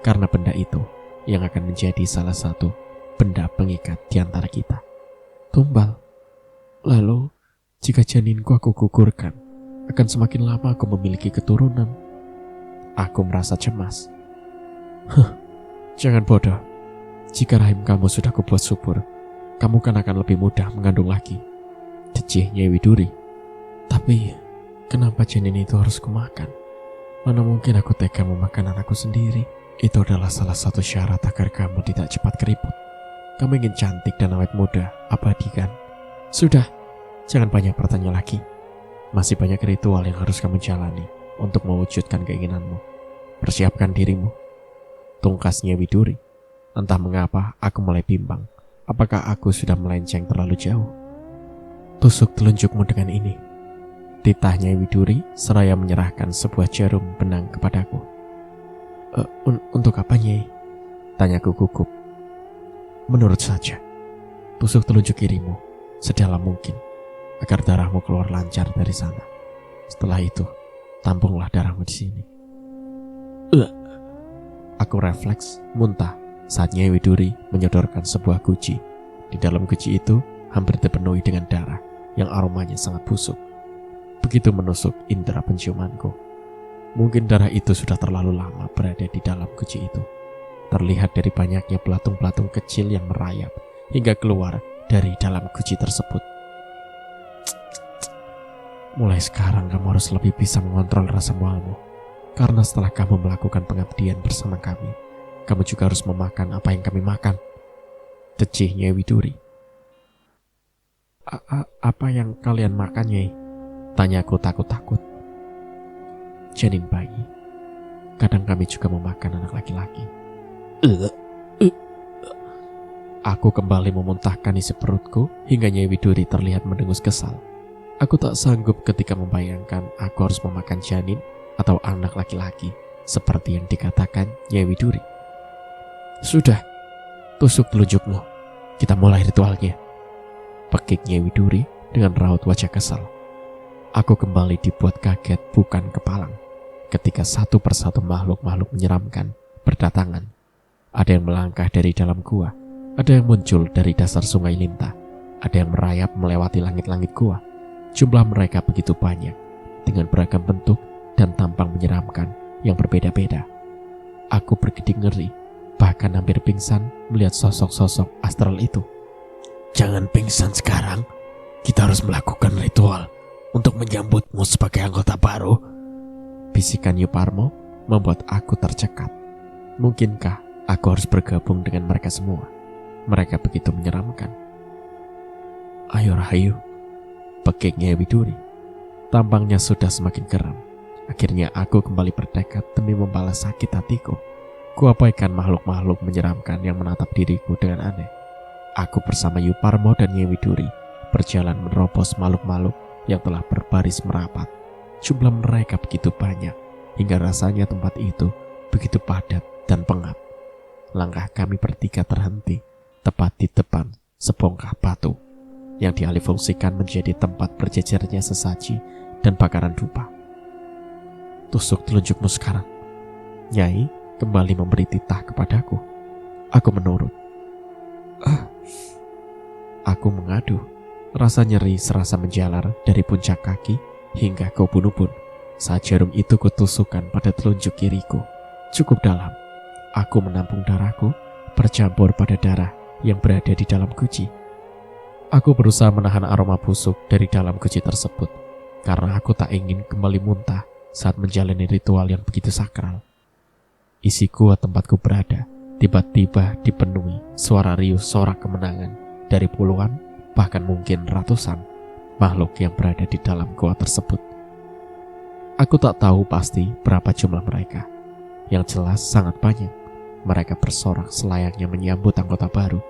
karena benda itu yang akan menjadi salah satu benda pengikat di antara kita. Tumbal. Lalu, jika janinku aku gugurkan, akan semakin lama aku memiliki keturunan. Aku merasa cemas. Jangan bodoh. Jika rahim kamu sudah kubuat subur, kamu kan akan lebih mudah mengandung lagi. Cecih Nyai Widuri. Tapi, kenapa janin itu harus kumakan? Mana mungkin aku tega memakan anakku sendiri? Itu adalah salah satu syarat agar kamu tidak cepat keriput. Kamu ingin cantik dan awet muda, abadi kan? Sudah, jangan banyak bertanya lagi. Masih banyak ritual yang harus kamu jalani untuk mewujudkan keinginanmu. Persiapkan dirimu. Tungkasnya Widuri. Entah mengapa aku mulai bimbang. Apakah aku sudah melenceng terlalu jauh? Tusuk telunjukmu dengan ini. Titahnya Widuri seraya menyerahkan sebuah jarum benang kepadaku. Untuk apa, Nyai? Tanyaku gugup. Menurut saja. Tusuk telunjuk kirimu sedalam mungkin, agar darahmu keluar lancar dari sana. Setelah itu, tampunglah darahmu di sini. Aku refleks muntah saat Nyai Widuri menyodorkan sebuah guci. Di dalam guci itu hampir dipenuhi dengan darah yang aromanya sangat busuk. Begitu menusuk indera penciumanku. Mungkin darah itu sudah terlalu lama berada di dalam guci itu. Terlihat dari banyaknya belatung-belatung kecil yang merayap hingga keluar dari dalam guci tersebut. Mulai sekarang kamu harus lebih bisa mengontrol rasa mualmu. Karena setelah kamu melakukan pengabdian bersama kami, kamu juga harus memakan apa yang kami makan. Decih Nyai Widuri. Apa yang kalian makan, Nyai? Tanyaku takut-takut. Janin bayi. Kadang kami juga memakan anak laki-laki. Aku kembali memuntahkan isi perutku hingga Nyai Widuri terlihat mendengus kesal. Aku tak sanggup ketika membayangkan aku harus memakan janin atau anak laki-laki seperti yang dikatakan Nyai Widuri. Sudah, tusuk telunjukmu. Kita mulai ritualnya. Pekik Nyai Widuri dengan raut wajah kesal. Aku kembali dibuat kaget bukan kepalang ketika satu persatu makhluk-makhluk menyeramkan berdatangan. Ada yang melangkah dari dalam gua, ada yang muncul dari dasar sungai Lintah, ada yang merayap melewati langit-langit gua. Jumlah mereka begitu banyak, dengan beragam bentuk dan tampang menyeramkan yang berbeda-beda. Aku berkedip ngeri, bahkan hampir pingsan melihat sosok-sosok astral itu. Jangan pingsan sekarang, kita harus melakukan ritual untuk menyambutmu sebagai anggota baru. Bisikan Yuparmo membuat aku tercekat. Mungkinkah aku harus bergabung dengan mereka semua? Mereka begitu menyeramkan. Ayo Rahayu, pekik Nyai Widuri. Tampangnya sudah semakin geram. Akhirnya aku kembali bertekad demi membalas sakit hatiku. Kuabaikan makhluk-makhluk menyeramkan yang menatap diriku dengan aneh. Aku bersama Yuparmo dan Nyai Widuri berjalan menerobos makhluk-makhluk yang telah berbaris merapat. Jumlah mereka begitu banyak hingga rasanya tempat itu begitu padat dan pengap. Langkah kami bertiga terhenti tepat di depan sebongkah batu yang dialihfungsikan menjadi tempat berjejernya sesaji dan bakaran dupa. Tusuk telunjukmu sekarang. Nyai kembali memberi titah kepadaku. Aku menurut. Aku mengadu. Rasa nyeri serasa menjalar dari puncak kaki hingga ke ubun-ubun saat jarum itu kutusukkan pada telunjuk kiriku. Cukup dalam. Aku menampung darahku bercampur pada darah yang berada di dalam guci. Aku berusaha menahan aroma busuk dari dalam guci tersebut karena aku tak ingin kembali muntah saat menjalani ritual yang begitu sakral. Isi gua tempatku berada tiba-tiba dipenuhi suara riuh sorak kemenangan dari puluhan, bahkan mungkin ratusan makhluk yang berada di dalam gua tersebut. Aku tak tahu pasti berapa jumlah mereka. Yang jelas sangat banyak. Mereka bersorak selayaknya menyambut anggota baru.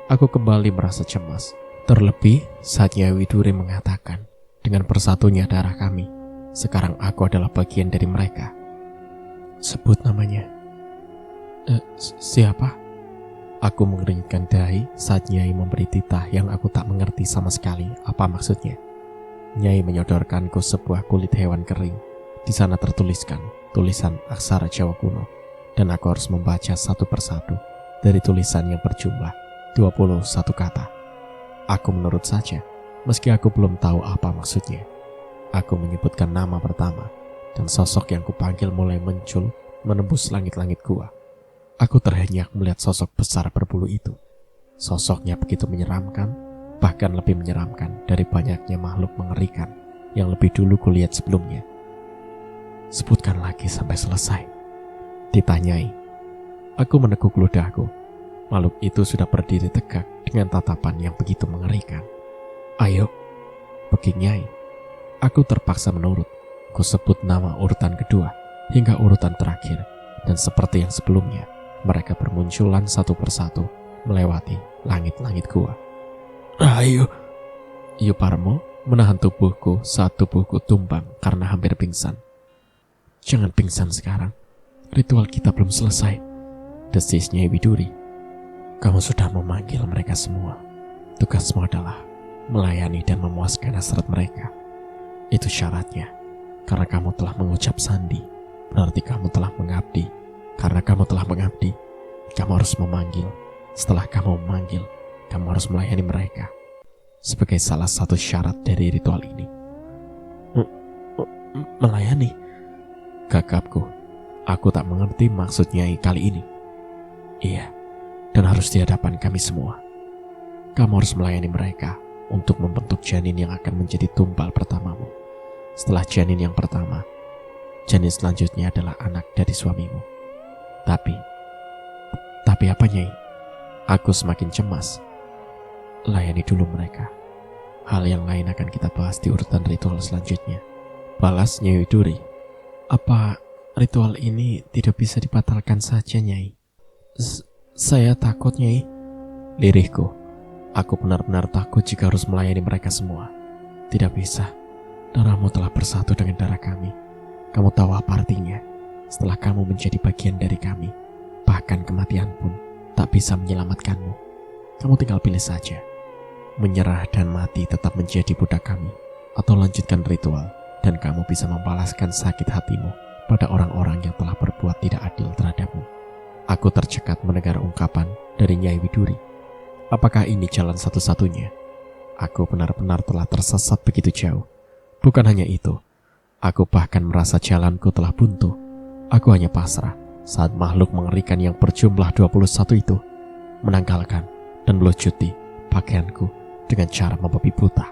Aku kembali merasa cemas. Terlebih saat Nyai Widuri mengatakan, dengan bersatunya darah kami, sekarang aku adalah bagian dari mereka. Sebut namanya. Siapa? Aku mengeringkan dahi saat Nyai memberi titah yang aku tak mengerti sama sekali apa maksudnya. Nyai menyodorkanku sebuah kulit hewan kering. Di sana tertuliskan tulisan aksara Jawa kuno, dan aku harus membaca satu persatu dari tulisan yang berjumlah 21 kata. Aku menurut saja, meski aku belum tahu apa maksudnya. Aku menyebutkan nama pertama, dan sosok yang kupanggil mulai muncul menembus langit-langit gua. Aku terhenyak melihat sosok besar berbulu itu. Sosoknya begitu menyeramkan, bahkan lebih menyeramkan dari banyaknya makhluk mengerikan yang lebih dulu kulihat sebelumnya. Sebutkan lagi sampai selesai, ditanyai. Aku menekuk ludahku. Makhluk itu sudah berdiri tegak dengan tatapan yang begitu mengerikan. Ayo, pekik Nyai. Aku terpaksa menurut. Ku sebut nama urutan kedua hingga urutan terakhir, dan seperti yang sebelumnya, mereka bermunculan satu persatu melewati langit-langit gua. Ayo, Yuparmo menahan tubuhku saat tubuhku tumbang karena hampir pingsan. Jangan pingsan sekarang. Ritual kita belum selesai, desis Nyai Widuri. Kamu sudah memanggil mereka semua. Tugasmu adalah melayani dan memuaskan hasrat mereka. Itu syaratnya. Karena kamu telah mengucap sandi, berarti kamu telah mengabdi. Karena kamu telah mengabdi, kamu harus memanggil. Setelah kamu memanggil, kamu harus melayani mereka. Sebagai salah satu syarat dari ritual ini. Melayani? Gagapku. Aku tak mengerti maksud Nyai kali ini. Iya, dan harus di hadapan kami semua. Kamu harus melayani mereka untuk membentuk janin yang akan menjadi tumbal pertamamu. Setelah janin yang pertama, janin selanjutnya adalah anak dari suamimu. Tapi apa Nyai? Aku semakin cemas. Layani dulu mereka. Hal yang lain akan kita bahas di urutan ritual selanjutnya. Balas Nyai Widuri. Apa ritual ini tidak bisa dibatalkan saja Nyai? Saya takut Nyai. Lirihku. Aku benar-benar takut jika harus melayani mereka semua. Tidak bisa. Darahmu telah bersatu dengan darah kami. Kamu tahu apa artinya? Setelah kamu menjadi bagian dari kami, bahkan kematian pun tak bisa menyelamatkanmu. Kamu tinggal pilih saja. Menyerah dan mati tetap menjadi budak kami, atau lanjutkan ritual dan kamu bisa membalaskan sakit hatimu pada orang-orang yang telah berbuat tidak adil terhadapmu. Aku tercekat mendengar ungkapan dari Nyai Widuri. Apakah ini jalan satu-satunya? Aku benar-benar telah tersesat begitu jauh. Bukan hanya itu, aku bahkan merasa jalanku telah buntu. Aku hanya pasrah saat makhluk mengerikan yang berjumlah 21 itu menanggalkan dan melucuti pakaianku dengan cara membabi buta.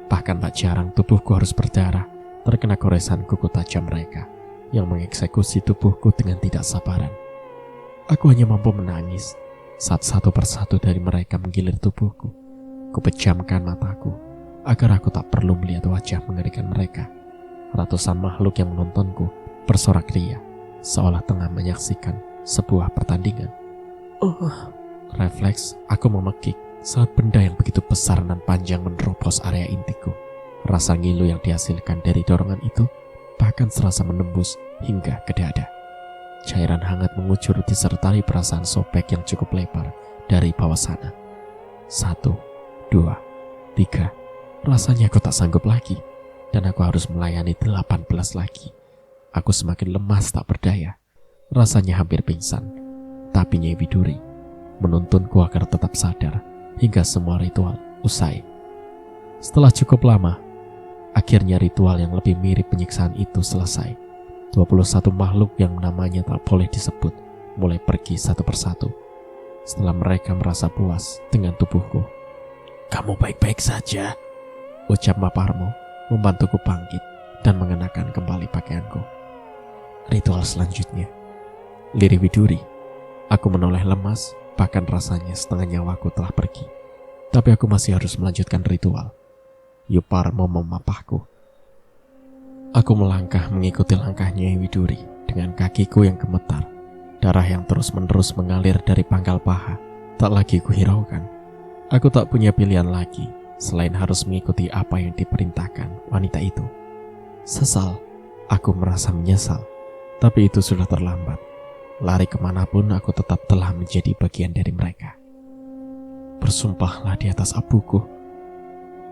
Bahkan tak jarang tubuhku harus berdarah terkena goresan kuku tajam mereka yang mengeksekusi tubuhku dengan tidak sabaran. Aku hanya mampu menangis saat satu persatu dari mereka menggilir tubuhku. Kupejamkan mataku agar aku tak perlu melihat wajah mengerikan mereka. Ratusan makhluk yang menontonku bersorak ria seolah tengah menyaksikan sebuah pertandingan. Refleks aku memekik saat benda yang begitu besar dan panjang menerobos area intiku. Rasa ngilu yang dihasilkan dari dorongan itu bahkan serasa menembus hingga ke dada. Cairan hangat mengucur disertai perasaan sobek yang cukup lebar dari bawah sana. 1, 2, 3. Rasanya aku tak sanggup lagi dan aku harus melayani 18 lagi. Aku semakin lemas tak berdaya. Rasanya hampir pingsan. Tapi Nyai Widuri menuntunku agar tetap sadar hingga semua ritual usai. Setelah cukup lama, akhirnya ritual yang lebih mirip penyiksaan itu selesai. 21 makhluk yang namanya tak boleh disebut mulai pergi satu persatu. Setelah mereka merasa puas dengan tubuhku. "Kamu baik-baik saja?" ucap Maparmo membantuku bangkit dan mengenakan kembali pakaianku. Ritual selanjutnya, lirih Widuri. Aku menoleh lemas, bahkan rasanya setengah nyawaku telah pergi. Tapi aku masih harus melanjutkan ritual. Yuparmo memapahku. Aku melangkah mengikuti langkahnya Widuri dengan kakiku yang gemetar. Darah yang terus-menerus mengalir dari pangkal paha tak lagi kuhiraukan. Aku tak punya pilihan lagi selain harus mengikuti apa yang diperintahkan wanita itu. Sesal, aku merasa menyesal, tapi itu sudah terlambat. Lari kemanapun aku tetap telah menjadi bagian dari mereka. Bersumpahlah di atas abuku.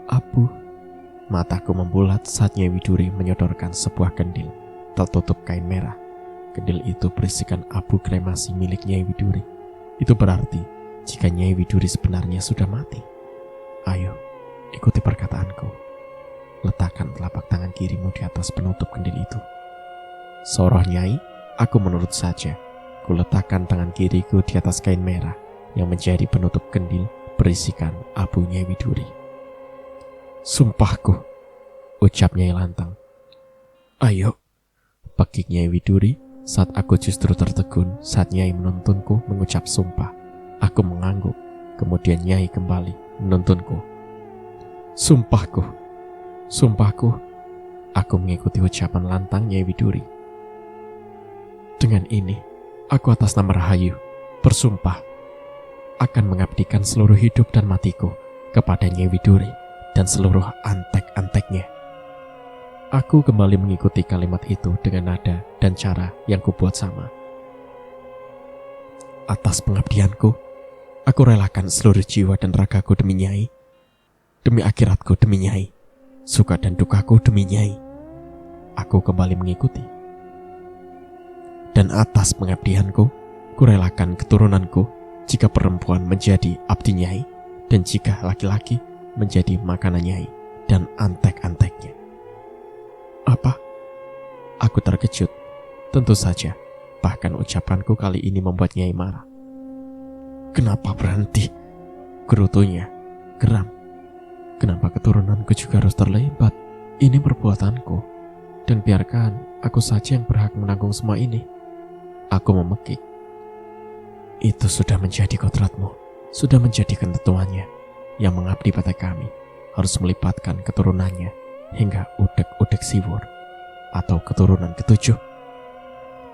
Abu. Mataku membulat saat Nyai Widuri menyodorkan sebuah kendil tertutup kain merah. Kendil itu berisikan abu kremasi milik Nyai Widuri. Itu berarti jika Nyai Widuri sebenarnya sudah mati. Ayo, ikuti perkataanku. Letakkan telapak tangan kirimu di atas penutup kendil itu. Soroh Nyai, aku menurut saja. Kuletakkan tangan kiriku di atas kain merah yang menjadi penutup kendil berisikan abu Nyai Widuri. Sumpahku, ucap Nyai lantang. Ayo, pekik Nyai Widuri saat aku justru tertegun saat Nyai menuntunku mengucap sumpah. Aku mengangguk, kemudian Nyai kembali menuntunku. Sumpahku, sumpahku. Aku mengikuti ucapan lantang Nyai Widuri. Dengan ini, aku atas nama Rahayu bersumpah akan mengabdikan seluruh hidup dan matiku kepada Nyai Widuri dan seluruh antek-anteknya. Aku kembali mengikuti kalimat itu dengan nada dan cara yang kubuat sama. Atas pengabdianku, aku relakan seluruh jiwa dan ragaku demi Nyai, demi akhiratku demi Nyai, suka dan dukaku demi Nyai. Aku kembali mengikuti. Dan atas pengabdianku, kurelakan keturunanku jika perempuan menjadi abdi Nyai dan jika laki-laki menjadi makanan Nyai dan antek-anteknya. Apa? Aku terkejut. Tentu saja, bahkan ucapanku kali ini membuat Nyai marah. Kenapa berhenti? Gerutunya, geram. Kenapa keturunanku juga harus terlibat? Ini perbuatanku, dan biarkan aku saja yang berhak menanggung semua ini. Aku memekik. Itu sudah menjadi kodratmu, sudah menjadi ketentuannya. Yang mengabdi pada kami harus melibatkan keturunannya hingga udek-udek siwur atau keturunan ketujuh.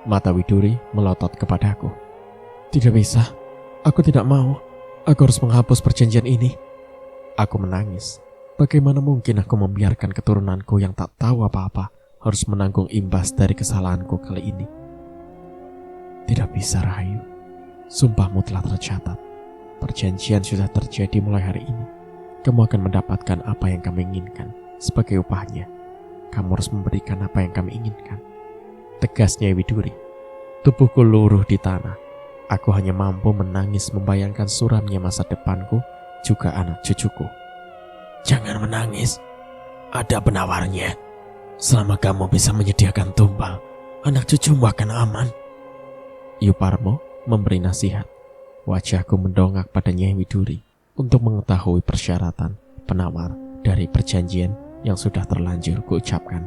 Mata Widuri melotot kepadaku. Tidak bisa, aku tidak mau. Aku harus menghapus perjanjian ini. Aku menangis. Bagaimana mungkin aku membiarkan keturunanku yang tak tahu apa-apa harus menanggung imbas dari kesalahanku kali ini? Tidak bisa, Rahayu. Sumpahmu telah tercatat. Perjanjian sudah terjadi mulai hari ini. Kamu akan mendapatkan apa yang kami inginkan. Sebagai upahnya, kamu harus memberikan apa yang kami inginkan. Tegasnya Widuri. Tubuhku luruh di tanah. Aku hanya mampu menangis membayangkan suramnya masa depanku, juga anak cucuku. Jangan menangis. Ada penawarnya. Selama kamu bisa menyediakan tumbal, anak cucumu akan aman. Yuparmo memberi nasihat. Wajahku mendongak pada Nyai Widuri untuk mengetahui persyaratan penawar dari perjanjian yang sudah terlanjur kuucapkan.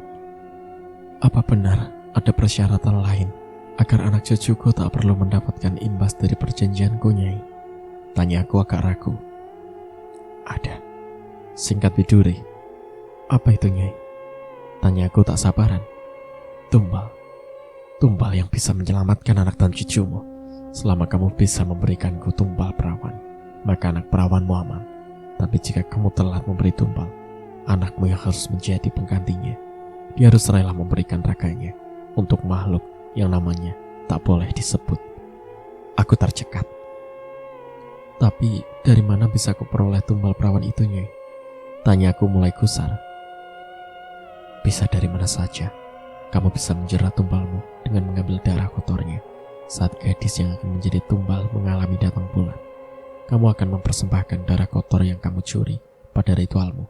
Apa benar ada persyaratan lain agar anak cucuku tak perlu mendapatkan imbas dari perjanjianku, Nyai? Tanyaku agak ragu. Ada. Singkat Widuri. Apa itu, Nyai? Tanyaku tak sabaran. Tumbal. Tumbal yang bisa menyelamatkan anak dan cucumu. Selama kamu bisa memberikanku tumbal perawan, maka anak perawanmu aman. Tapi jika kamu telat memberi tumbal, anakmu yang harus menjadi penggantinya. Dia harus rela memberikan raganya untuk makhluk yang namanya tak boleh disebut. Aku tercekat. Tapi dari mana bisa aku peroleh tumbal perawan itu, Nyai? Tanyaku mulai gusar. Bisa dari mana saja. Kamu bisa menjerat tumbalmu dengan mengambil darah kotornya. Saat gadis yang akan menjadi tumbal mengalami datang bulan, kamu akan mempersembahkan darah kotor yang kamu curi pada ritualmu.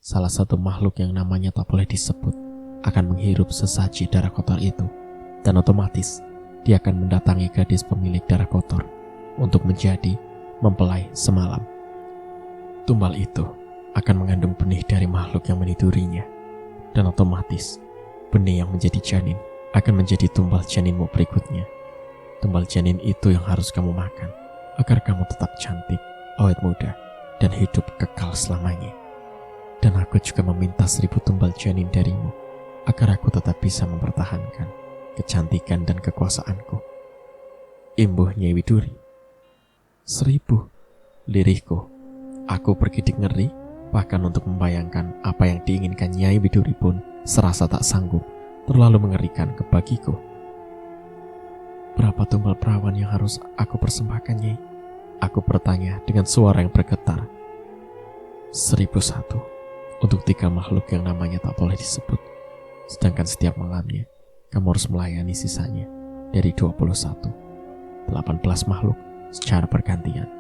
Salah satu makhluk yang namanya tak boleh disebut akan menghirup sesaji darah kotor itu, dan otomatis dia akan mendatangi gadis pemilik darah kotor untuk menjadi mempelai semalam. Tumbal itu akan mengandung benih dari makhluk yang menidurinya, dan otomatis benih yang menjadi janin akan menjadi tumbal janinmu berikutnya. Tumbal janin itu yang harus kamu makan agar kamu tetap cantik, awet muda, dan hidup kekal selamanya. Dan aku juga meminta 1000 tumbal janin darimu agar aku tetap bisa mempertahankan kecantikan dan kekuasaanku. Imbuh Nyai Widuri. 1000, lirihku. Aku bergidik ngeri, bahkan untuk membayangkan apa yang diinginkan Nyai Widuri pun serasa tak sanggup, terlalu mengerikan bagiku. Berapa tumbal perawan yang harus aku persembahkan, Nyai? Aku bertanya dengan suara yang bergetar. 1001 untuk 3 makhluk yang namanya tak boleh disebut. Sedangkan setiap malamnya kamu harus melayani sisanya dari 21. 18 makhluk secara bergantian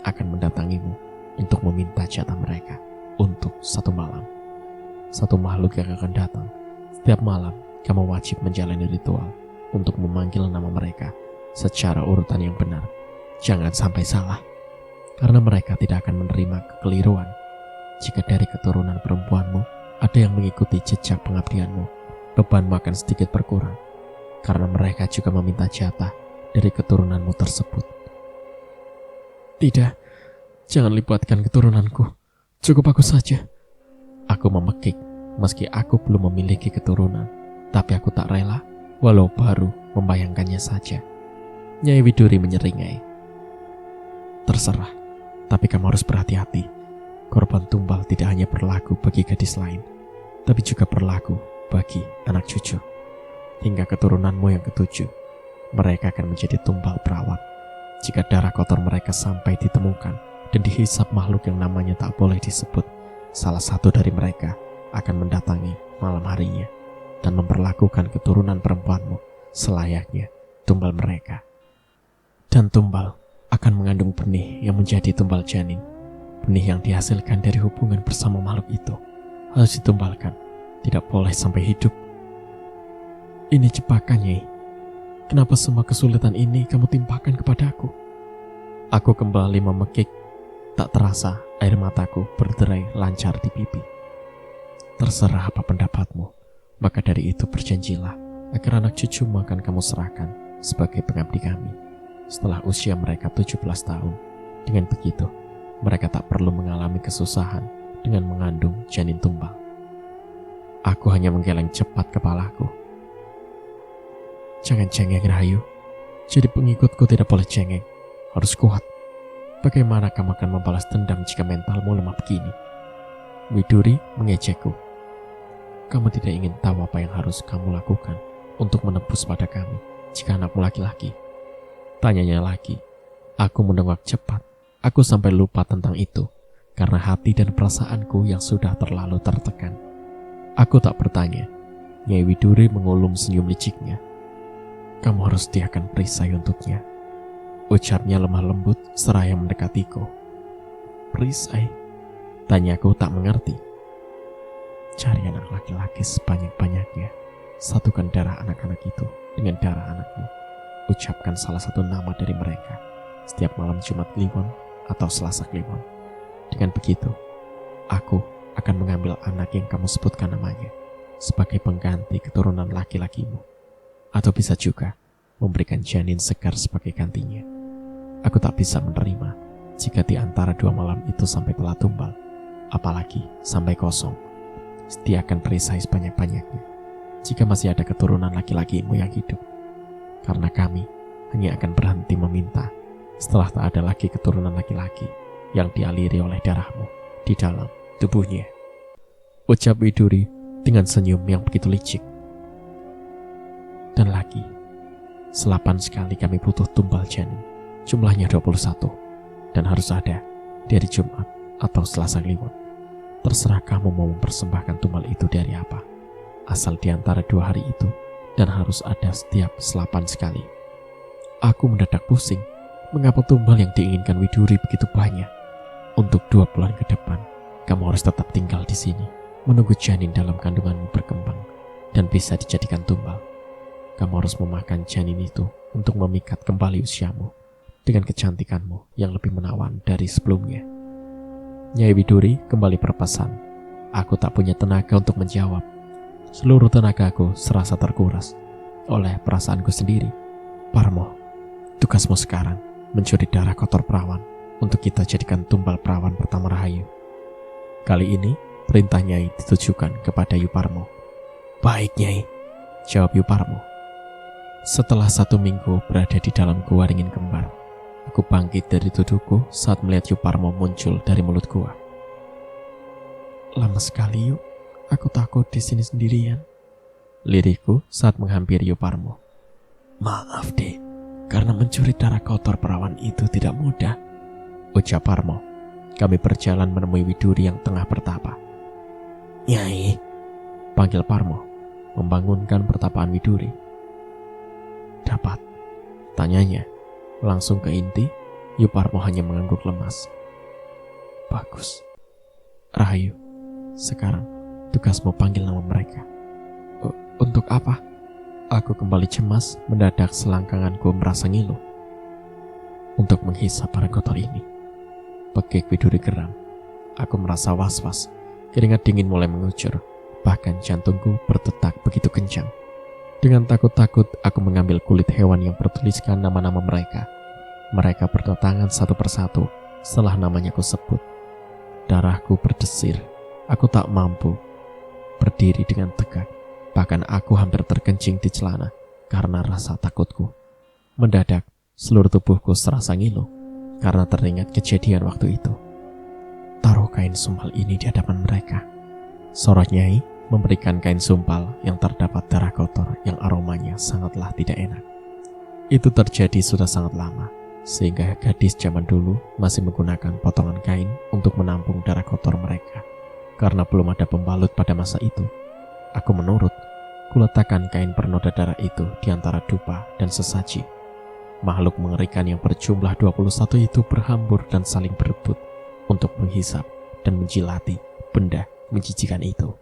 akan mendatangimu untuk meminta jatah mereka untuk 1 malam. 1 makhluk yang akan datang setiap malam, kamu wajib menjalani ritual untuk memanggil nama mereka secara urutan yang benar. Jangan sampai salah, karena mereka tidak akan menerima kekeliruan. Jika dari keturunan perempuanmu ada yang mengikuti jejak pengabdianmu, bebanmu akan sedikit berkurang, karena mereka juga meminta jatah dari keturunanmu tersebut. Tidak, jangan libatkan keturunanku. Cukup aku saja. Aku memekik, meski aku belum memiliki keturunan, tapi aku tak rela walau baru membayangkannya saja. Nyai Widuri menyeringai. Terserah, tapi kamu harus berhati-hati. Korban tumbal tidak hanya berlaku bagi gadis lain, tapi juga berlaku bagi anak cucu. Hingga keturunanmu yang ke-7, mereka akan menjadi tumbal perawan. Jika darah kotor mereka sampai ditemukan dan dihisap makhluk yang namanya tak boleh disebut, salah satu dari mereka akan mendatangi malam harinya dan memperlakukan keturunan perempuanmu selayaknya tumbal mereka. Dan tumbal akan mengandung benih yang menjadi tumbal janin. Benih yang dihasilkan dari hubungan bersama makhluk itu harus ditumbalkan, tidak boleh sampai hidup. Ini jebakan, Nyai. Kenapa semua kesulitan ini kamu timpakan kepadaku? Aku kembali memekik. Tak terasa air mataku berderai lancar di pipi. Terserah apa pendapatmu, maka dari itu berjanjilah agar anak cucumu akan kamu serahkan sebagai pengabdi kami setelah usia mereka 17 tahun. Dengan begitu, mereka tak perlu mengalami kesusahan dengan mengandung janin tumbal. Aku hanya menggeleng cepat kepalaku. Jangan cengeng, Rahayu. Jadi pengikutku tidak boleh cengeng, harus kuat. Bagaimana kamu akan membalas dendam jika mentalmu lemah begini? Widuri mengejekku. Kamu tidak ingin tahu apa yang harus kamu lakukan untuk menebus pada kami jika anakmu laki-laki? Tanyanya lagi. Aku mendenggak cepat. Aku sampai lupa tentang itu karena hati dan perasaanku yang sudah terlalu tertekan. Aku tak bertanya. Nyai Widuri mengulum senyum liciknya. Kamu harus sediakan perisai untuknya, ucapnya lemah lembut seraya mendekatiku. Perisai? Tanyaku tak mengerti. Cari anak laki-laki sebanyak-banyaknya. Satukan darah anak-anak itu dengan darah anakmu. Ucapkan salah satu nama dari mereka setiap malam Jumat Kliwon atau Selasa Kliwon. Dengan begitu, aku akan mengambil anak yang kamu sebutkan namanya sebagai pengganti keturunan laki-lakimu. Atau bisa juga memberikan janin segar sebagai gantinya. Aku tak bisa menerima jika di antara 2 malam itu sampai telah tumbal, apalagi sampai kosong. Sediakan perisai sebanyak-banyaknya jika masih ada keturunan laki-lakimu yang hidup, karena kami hanya akan berhenti meminta setelah tak ada lagi keturunan laki-laki yang dialiri oleh darahmu di dalam tubuhnya. Ucap Widuri dengan senyum yang begitu licik. Dan lagi, 8 sekali kami butuh tumbal janin, jumlahnya 21, dan harus ada dari Jumat atau Selasa Kliwon. Terserah kamu mau mempersembahkan tumbal itu dari apa, asal di antara 2 hari itu, dan harus ada setiap 8 sekali. Aku mendadak pusing, mengapa tumbal yang diinginkan Widuri begitu banyak? Untuk 2 bulan ke depan, kamu harus tetap tinggal di sini, menunggu janin dalam kandunganmu berkembang, dan bisa dijadikan tumbal. Kamu harus memakan janin itu untuk memikat kembali usiamu dengan kecantikanmu yang lebih menawan dari sebelumnya. Nyai Widuri kembali berpesan. Aku tak punya tenaga untuk menjawab. Seluruh tenagaku serasa terkuras oleh perasaanku sendiri. Parmo, tugasmu sekarang mencuri darah kotor perawan untuk kita jadikan tumbal perawan pertama Rahayu. Kali ini perintah Nyai ditujukan kepada Yuparmo. Baik Nyai, jawab Yuparmo. Setelah 1 minggu berada di dalam gua ringin kembar, aku bangkit dari dudukku saat melihat Yuparmo muncul dari mulut gua. Lama sekali Yuk, aku takut di sini sendirian, lirikku saat menghampiri Yuparmo. Maaf Dek, karena mencuri darah kotor perawan itu tidak mudah, ucap Parmo. Kami berjalan menemui Widuri yang tengah bertapa. Nyai, panggil Parmo, membangunkan pertapaan Widuri. Dapat, tanyanya. Langsung ke inti, Yuparmo hanya mengangguk lemas. Bagus. Rahayu, sekarang tugasmu panggil nama mereka. Untuk apa? Aku kembali cemas, mendadak selangkanganku merasa ngilu. Untuk menghisap barang kotor ini. Pekik Widuri geram. Aku merasa was-was, keringat dingin mulai mengucur, bahkan jantungku berdetak begitu kencang. Dengan takut-takut, aku mengambil kulit hewan yang bertuliskan nama-nama mereka. Mereka berdatangan satu persatu setelah namanya ku sebut. Darahku berdesir. Aku tak mampu berdiri dengan tegak. Bahkan aku hampir terkencing di celana karena rasa takutku. Mendadak, seluruh tubuhku serasa ngilu karena teringat kejadian waktu itu. Taruh kain sumpal ini di hadapan mereka. Sorot Nyai memberikan kain sumpal yang terdapat darah kotor yang aromanya sangatlah tidak enak. Itu terjadi sudah sangat lama, sehingga gadis zaman dulu masih menggunakan potongan kain untuk menampung darah kotor mereka. Karena belum ada pembalut pada masa itu, aku menurut, kuletakkan kain bernoda darah itu di antara dupa dan sesaji. Makhluk mengerikan yang berjumlah 21 itu berhambur dan saling berebut untuk menghisap dan menjilati benda menjijikan itu.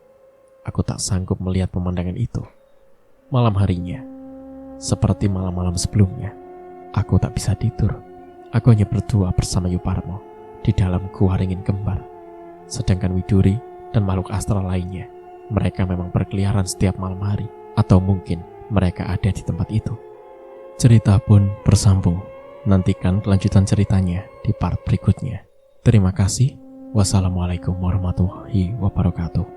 Aku tak sanggup melihat pemandangan itu. Malam harinya, seperti malam-malam sebelumnya, aku tak bisa tidur. Aku hanya berdua bersama Yuparmo di dalam gua ringin kembar. Sedangkan Widuri dan makhluk astral lainnya mereka memang berkeliaran setiap malam hari, atau mungkin mereka ada di tempat itu. Cerita pun bersambung. Nantikan kelanjutan ceritanya di part berikutnya. Terima kasih. Wassalamualaikum warahmatullahi wabarakatuh.